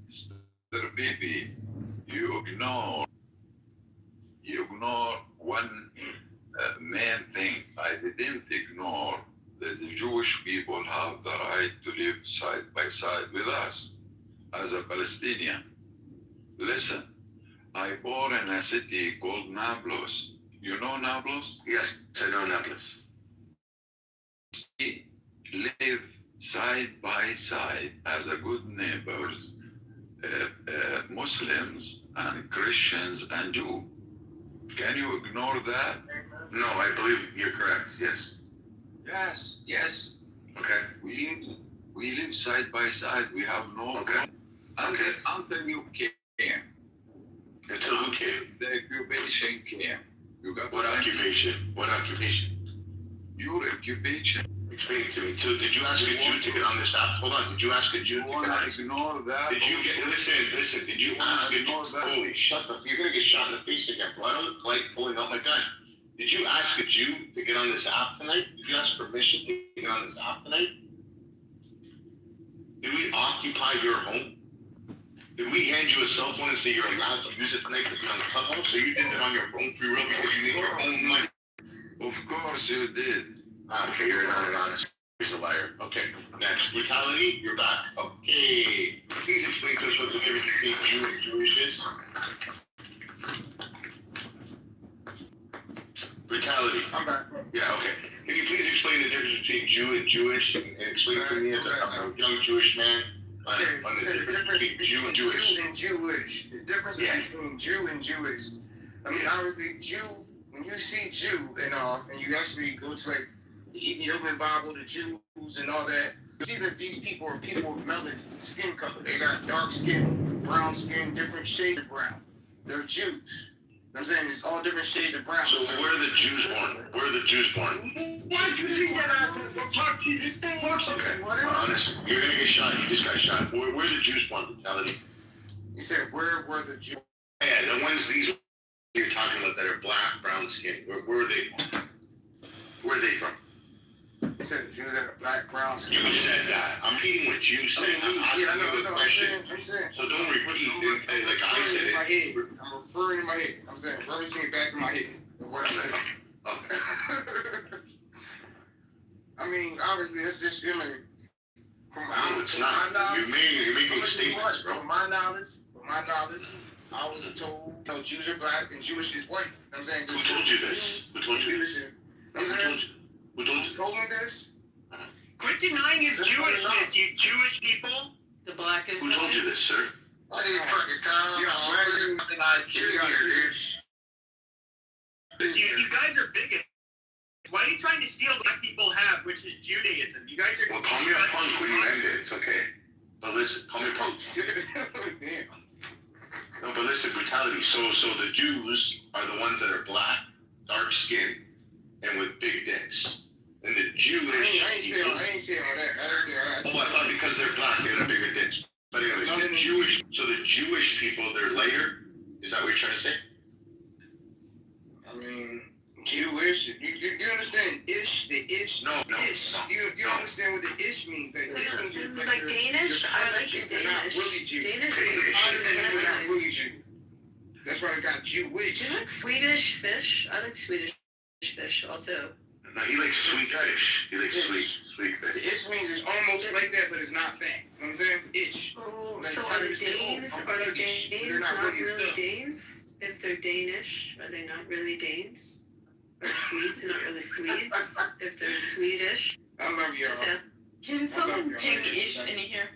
Mr. Bibi, you ignore one main thing. I didn't ignore that the Jewish people have the right to live side by side with us as a Palestinian. Listen, I born in a city called Nablus. You know Nablus? Yes, I know Nablus. We live side by side as a good neighbors, Muslims and Christians and Jews. Can you ignore that? No, I believe you're correct. Yes. Yes. Okay. We live side by side. We have no Okay. Until you came. Until who came? The occupation came. You got What occupation? What occupation? Your occupation. Explain it to me. So did you ask a Jew to get on this app? Hold on. Did you ask a Jew to get on this? Ignore that. Did you get, listen, did you ask a Jew? Holy, you're gonna get shot in the face again, bro. I don't like pulling out my gun. Did you ask a Jew to get on this app tonight? Did you ask permission to get on this app tonight? Did we occupy your home? Did we hand you a cell phone and say you're allowed to use it tonight to be on the clubhouse? So you did it on your own free will because you need your own money? Of course you did. Okay, you're not an honest. He's a liar. Okay, next. Brutality, you're back. Okay. Please explain to us what the difference between Jew and Jewish is. Brutality. I'm back. Yeah, okay. Can you please explain the difference between Jew and Jewish and explain to me as a young Jewish man on the difference between Jew and Jewish? Jew and Jewish. The difference between Jew and Jewish. I mean, obviously, Jew, when you see Jew and you actually go to like the Ethiopian Bible, the Jews and all that, you see that these people are people with melanin skin color. They got dark skin, brown skin, different shades of brown. They're Jews. You know what I'm saying? It's all different shades of brown. So where are the Jews born? Where are the Jews born? Why don't you get out to talk to you? Okay, honest. You're gonna get shot. You just got shot. Where are the Jews born? Brutality. You said where were the Jews? Yeah, the ones these you're talking about that are black, brown skin. Where are they from? Where are they from? You said the Jews had a black, brown skin. You said that. I'm repeating what you said. I'm asking you the question. I'm saying. So don't repeat it like I said in my it. head. I'm referring in my head. I'm saying referencing it back in my head of what I said. Okay. I mean, obviously, it's just from No, it's not. my knowledge. You're making statements, bro. From my knowledge, I was told, Jews are black and Jewish is white. You know what I'm saying? Who told you this? Who told you this? Who told you? Who told you? Told me this? Quit denying his Jewishness, you Jewish people. The black is Who told you this, sir? I didn't fucking tell him. You guys are bigots. Why are you trying to steal what black people have, which is Judaism? You guys are. Well, call me a punk when you end it. It's okay. But listen, call me a punk. Damn. No, but listen, brutality. So the Jews are the ones that are black, dark skinned, and with big dicks. And the Jewish I ain't saying all that. I didn't say all that. Oh, I thought because they're black, they have bigger dicks. But anyways, the Jewish people, they're layered. Is that what you're trying to say? I mean, Jewish. You understand ish? The ish. No. Ish. You understand what the ish means? Like, ish means like Danish. I like it They're not Danish. really Jew. Danish They're is not really Jew. That's why they got Jewish. Do you like Swedish fish? I like Swedish fish also. No, he likes sweet fish. He likes sweet The fish. itch means it's almost like that, but it's not that. You know what I'm saying? Itch. Oh, Like, so how are do the you say, Danes? I'm Are the Turkish, but Danes they're not not really really dumb. Danes? If they're Danish, are they not really Danes? Are Swedes not really Swedes? If they're Swedish, I love y'all. just have Can someone ping Ish in here?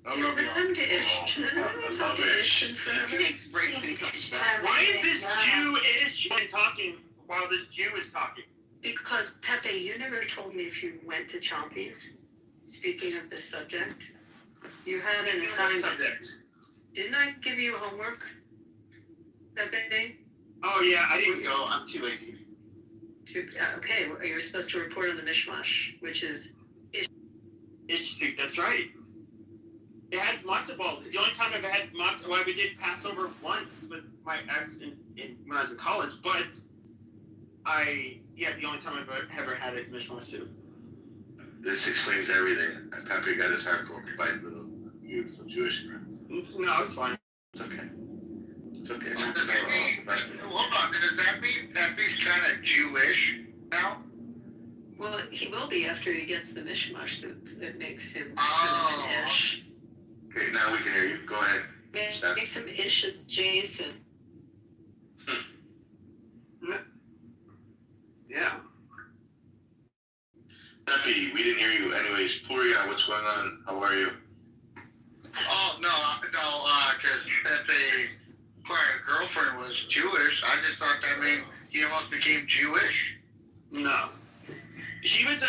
I'm gonna be Let him do ish. Let him talk to ish and He forever. takes breaks and he comes back. Why is this Jewish man talking while this Jew is talking? Because Pepe, you never told me if you went to Chompies. Speaking of this subject, you had an assignment. Subject. Didn't I give you homework that day? Oh yeah, I didn't go. I'm too lazy. Okay, well, you're supposed to report on the mishmash, which is Ish soup. That's right. It has matzo balls. It's the only time I've had matzo. Well, we did Passover once with my ex when I was in college, but the only time I've ever had it is mishmash soup. This explains everything. Pepe got his heart broken by little beautiful Jewish friends. No, it's fine. It's okay. It's okay. Hold on, does that mean Pepe's kind of Jewish now? well, he will be after he gets the mishmash soup. It makes him Oh. kind of an ish. Okay, now we can hear you. Go ahead. It makes him ish adjacent. Yeah. Pepe, we didn't hear you. Anyways, Puria, what's going on? How are you? Oh, no, because Pepe's prior girlfriend was Jewish. I just thought that meant he almost became Jewish. No. She was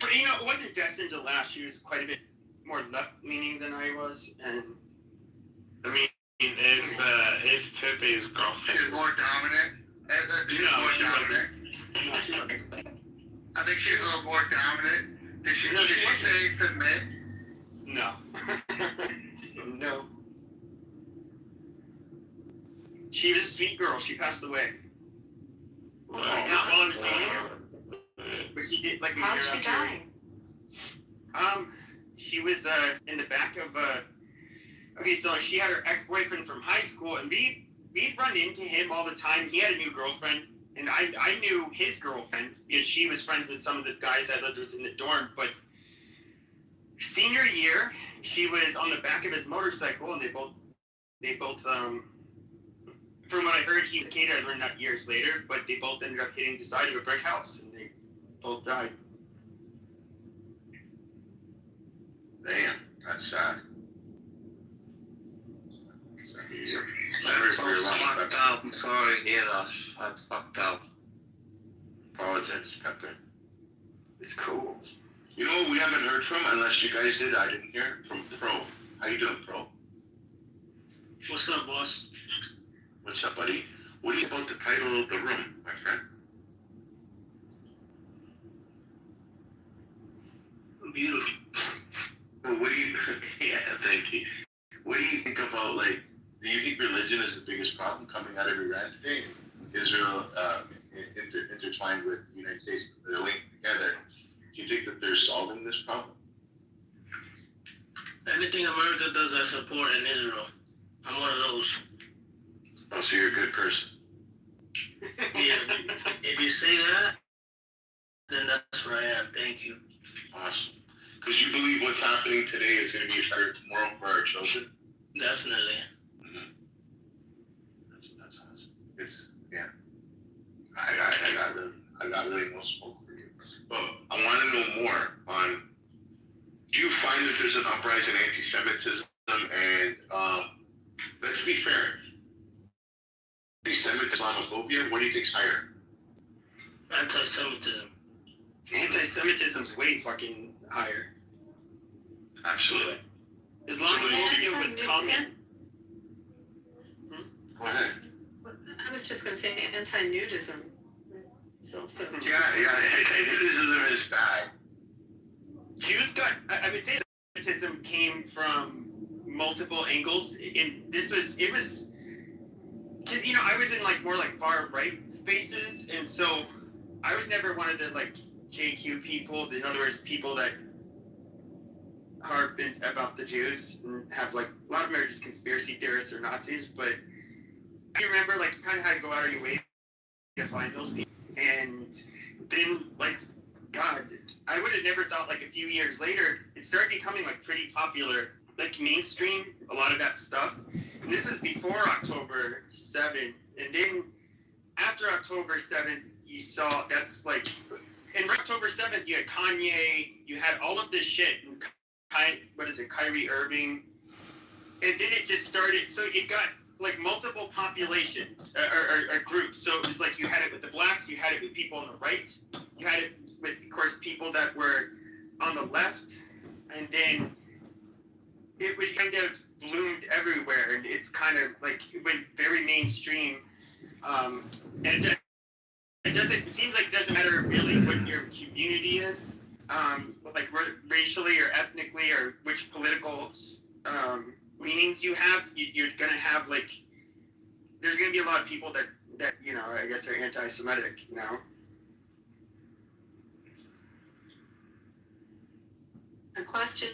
but it wasn't destined to last. She was quite a bit more left-leaning than I was, and I mean, if Pepe's girlfriend She's more dominant. She's No, more she dominant. no, she wasn't. I think she's a little more dominant. Did she, No, did she she wasn't. say submit? No. No. She was a sweet girl. She passed away. Not while I was dating her. But she did like a How'd year she after. die? She was in the back of okay, so she had her ex-boyfriend from high school, and we'd run into him all the time. He had a new girlfriend, and I knew his girlfriend because she was friends with some of the guys I lived with in the dorm. But senior year, she was on the back of his motorcycle, and they both from what I heard, he was a kid. I learned that years later, but they both ended up hitting the side of a brick house, and they both died. Damn, that's sad. That's fucked up. I'm sorry to hear that. That's fucked up. Apologize, Pepe. It's cool. You know what we haven't heard from, unless you guys did, I didn't hear, from Pro. How you doing, Pro? What's up, boss? What's up, buddy? What do you think about the title of the room, my friend? Beautiful. Well, what do you, yeah, thank you. What do you think about, like, do you think religion is the biggest problem coming out of Iran today? Israel intertwined with the United States, they're linked together. Do you think that they're solving this problem? Anything America does, I support in Israel. I'm one of those. Oh, so you're a good person. Yeah, if you say that, then that's where I am. Thank you. Awesome. Because you believe what's happening today is going to be better tomorrow for our children? Definitely. Mm-hmm. That's awesome. It's, yeah. I got really no smoke for you. But I want to know more on, do you find that there's an uprising in anti-Semitism? And let's be fair. Anti-Semitism, Islamophobia, what do you think's higher? Anti-Semitism. Anti-Semitism's way fucking higher. Absolutely. Islamophobia was common. Go ahead. I was just going to say anti-nudism is also. Yeah, anti-Semitism is bad. Jews got, I would say anti-Semitism came from multiple angles. It was, because, I was in more far right spaces, and so I was never one of the JQ people. In other words, people that harp about the Jews and have a lot of them are just conspiracy theorists or Nazis. But you remember you kind of had to go out of your way to find those people, and then God, I would have never thought a few years later it started becoming pretty popular, mainstream, a lot of that stuff. And this is before October 7th. And then after October 7th, you saw in October 7th, you had Kanye, you had all of this shit. And Kyrie Irving, and then it just started. So it got like multiple populations or groups. So it was like you had it with the blacks, you had it with people on the right, you had it with, of course, people that were on the left, and then it was kind of bloomed everywhere, and it's kind of like it went very mainstream. And it seems like it doesn't matter really what your community is, like racially or ethnically or which political leanings you have. You're gonna have like, there's gonna be a lot of people that you know, I guess are anti-Semitic now. The question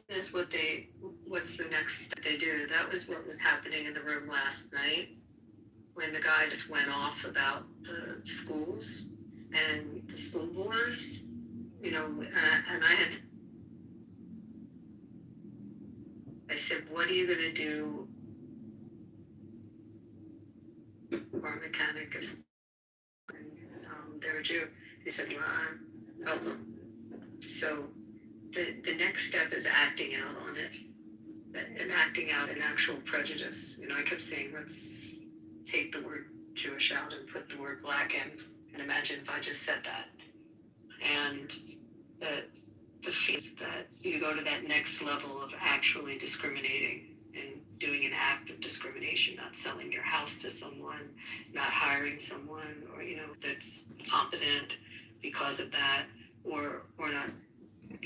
is what's the next step they do. That was what was happening in the room last night when the guy just went off about the schools and the school boards, you know, and I said, what are you going to do? Or a mechanic or something. They're a Jew. He said, well, I'm help them. So the next step is acting out on it and acting out an actual prejudice. You know, I kept saying, let's take the word Jewish out and put the word black in, and imagine if I just said that. And the fees that you go to that next level of actually discriminating and doing an act of discrimination, not selling your house to someone, not hiring someone, or, you know, that's competent because of that, or not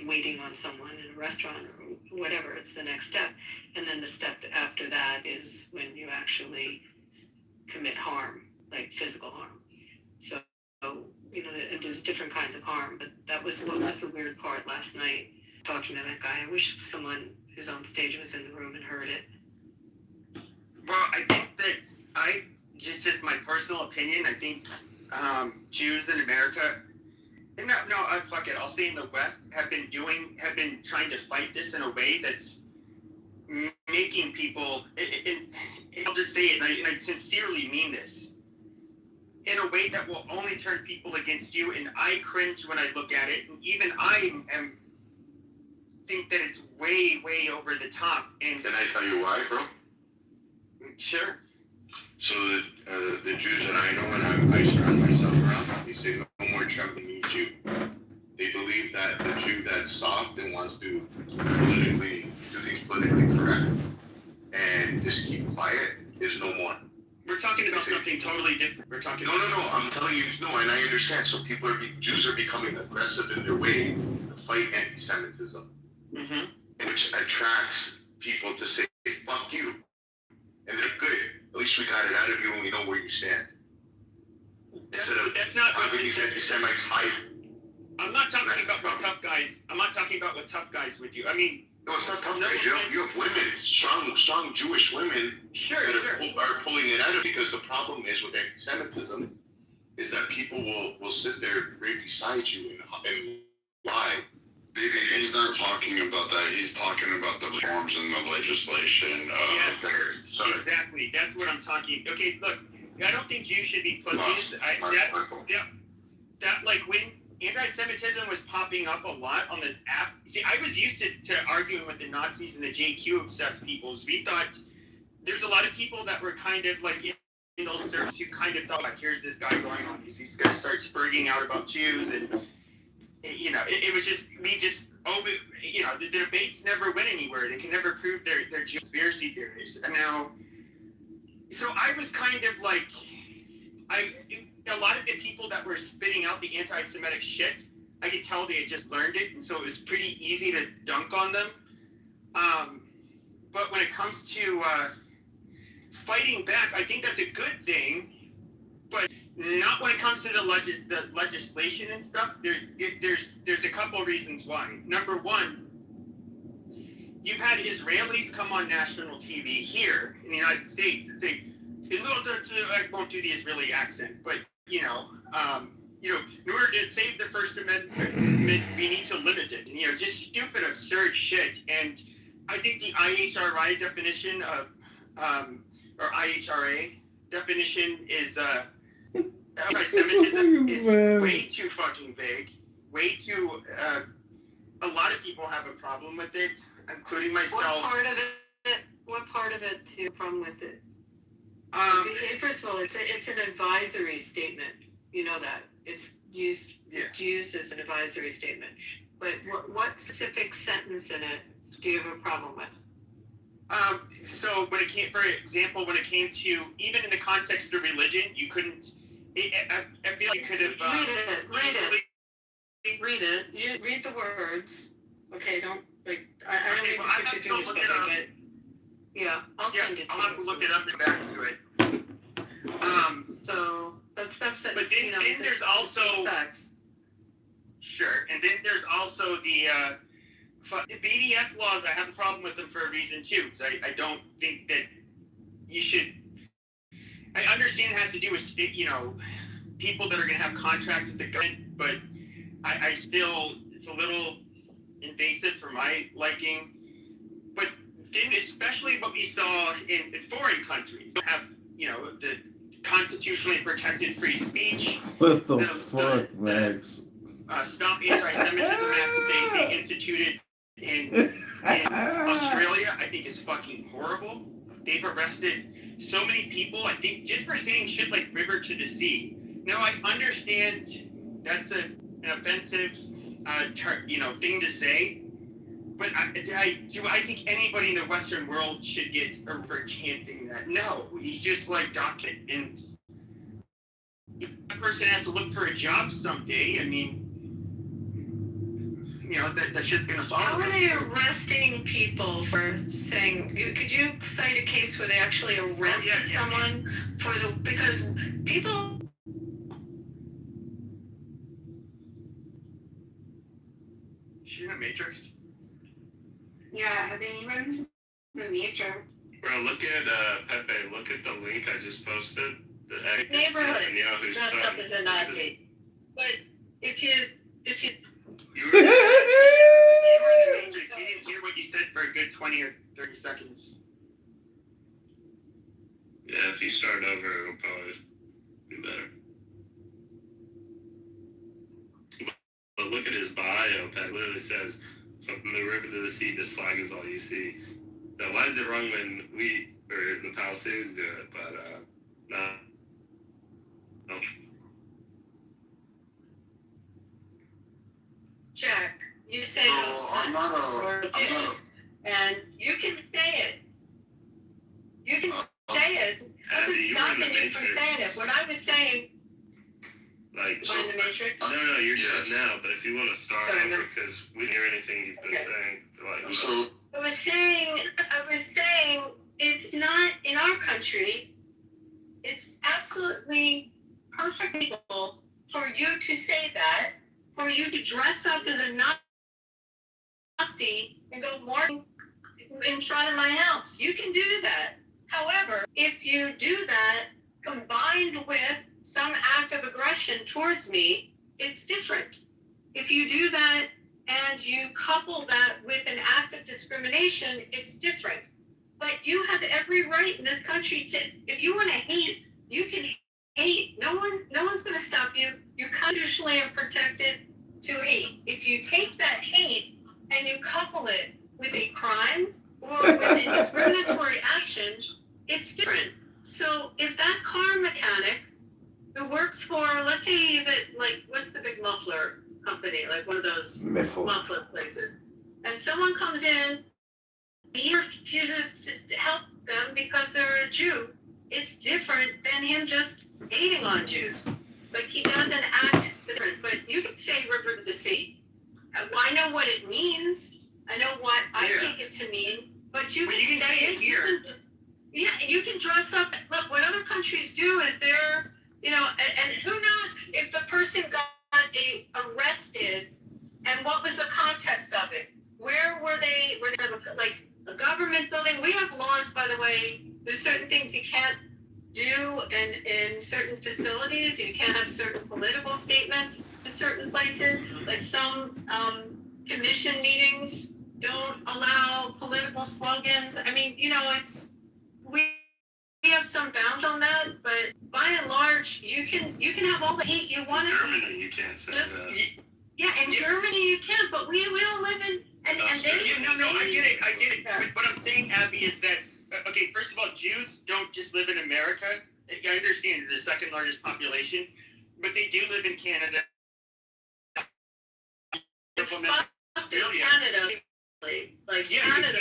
waiting on someone in a restaurant or whatever. It's the next step. And then the step after that is when you actually commit harm, like physical harm. So, you know, there's different kinds of harm, but that was what was the weird part last night, talking to that guy. I wish someone who's on stage was in the room and heard it. Well, I think that just my personal opinion, I think Jews in America, and fuck it, I'll say in the West, have been trying to fight this in a way that's making people, and I'll just say it, and I sincerely mean this, in a way that will only turn people against you, and I cringe when I look at it, and even I think that it's way, way over the top. And can I tell you why, bro? Sure. So the Jews that I know and I surround myself around, they say no more Trump and me Jew. They believe that the Jew that's soft and wants to do things politically correct and just keep quiet is no more. We're talking about something totally different. We're talking about No. I'm telling you, no, and I understand. So Jews are becoming aggressive in their way to fight anti-Semitism, which attracts people to say, fuck you. And they're good. At least we got it out of you and we know where you stand. That's not what these anti-Semites hide. I'm not talking about what tough guys. I'm not talking about what tough guys would do. I mean, no, it's not tough guys. You have women, strong Jewish women that are pulling it out of, because the problem is with anti-Semitism is that people will sit there right beside you and lie. Baby, he's not talking about that. He's talking about the reforms in the legislation. Yes, exactly. That's what I'm talking. Okay, look, I don't think Jews should be pussies. That like when anti-Semitism was popping up a lot on this app. See, I was used to arguing with the Nazis and the JQ obsessed peoples. We thought there's a lot of people that were kind of like in those circles who kind of thought, like, here's this guy going on. He's going to start spurting out about Jews, and you know, it was just you know, the debates never went anywhere. They can never prove their conspiracy theories. And now, so I was kind of like, a lot of the people that were spitting out the anti-Semitic shit, I could tell they had just learned it, and so it was pretty easy to dunk on them. But when it comes to fighting back, I think that's a good thing, but not when it comes to the legislation and stuff. There's a couple of reasons why. Number one, you've had Israelis come on national TV here in the United States and say, I won't do the Israeli accent, but you know, in order to save the First Amendment, we need to limit it. And, you know, just stupid, absurd shit. And I think the IHRI definition of, or IHRA definition is, anti-Semitism is way too fucking vague, way too a lot of people have a problem with it, including myself. What part of it do you have a problem with it? First of all, it's an advisory statement. You know that. It's used as an advisory statement. But what specific sentence in it do you have a problem with? So when it came, for example, when it came to, even in the context of religion, you couldn't, I feel like you could have... Read it. You read the words. Okay, don't, like, I don't need to put you through this, but yeah, I'll send it to you. I'll have to look it up and back to it. So that's it. But then there's also text. Sure, and then there's also the BDS laws. I have a problem with them for a reason too, because I don't think that you should. I understand it has to do with people that are going to have contracts with the government, but I still, it's a little invasive for my liking. But then, especially what we saw in foreign countries, have the constitutionally protected free speech. What the fuck, Max? Stop Anti-Semitism Act that they instituted in Australia, I think is fucking horrible. They've arrested so many people, I think, just for saying shit like river to the sea. Now, I understand that's an offensive, thing to say, but I think anybody in the Western world should get for chanting that. No, he's just like docket, and that person has to look for a job someday. I mean, that shit's gonna follow. How are they arresting people for saying? Could you cite a case where they actually arrested someone for because people? She in the Matrix? Yeah, have they even the Matrix? Bro, look at Pepe. Look at the link I just posted. The Neighborhood Netanyahu's dressed son. up as a Nazi. But if you You were in the Matrix. We didn't hear what you said for a good 20 or 30 seconds. Yeah, if you start over, it'll probably be better. But look at his bio. That literally says, "From the river to the sea, this flag is all you see." Now, why is it wrong when we or the Palestinians do it? But no. Jack, you say and you can say it. You can say it. Nothing's stopping you from saying it. What I was saying. Like, in the Matrix? No, you're good now. But if you want to start over, because we didn't hear anything you've been saying. I was saying, it's not in our country. It's absolutely perfect legal for you to say that, for you to dress up as a Nazi and go morning in front of my house. You can do that. However, if you do that combined with some act of aggression towards me, it's different. If you do that and you couple that with an act of discrimination, it's different. But you have every right in this country to, if you want to hate, you can hate. No one's going to stop you. You're constitutionally protected to hate. If you take that hate and you couple it with a crime or with a discriminatory action, it's different. So if that car mechanic who works for, let's say he's at, like, what's the big muffler company, like one of those muffler places, and someone comes in, he refuses to help them because they're a Jew, it's different than him just hating on Jews. Like, he doesn't act different. But you can say river to the sea. I know what it means. I know what I take it to mean. But you can say it here. You can dress up. Look, what other countries do is they're, and who knows if the person got arrested and what was the context of it? Where were they? Were they like a government building? We have laws, by the way. There's certain things you can't do in certain facilities. You can't have certain political statements in certain places. Like some commission meetings don't allow political slogans. I mean, we have some bounds on that, but by and large, you can have all the hate you want. In Germany, you can't say that. Yeah, in Germany you can, but we don't live in, and they. No, I get it. But what I'm saying, Abby, is that, okay, first of all, Jews don't just live in America. I understand it's the second largest population, but they do live in Canada. Canada, like Canada.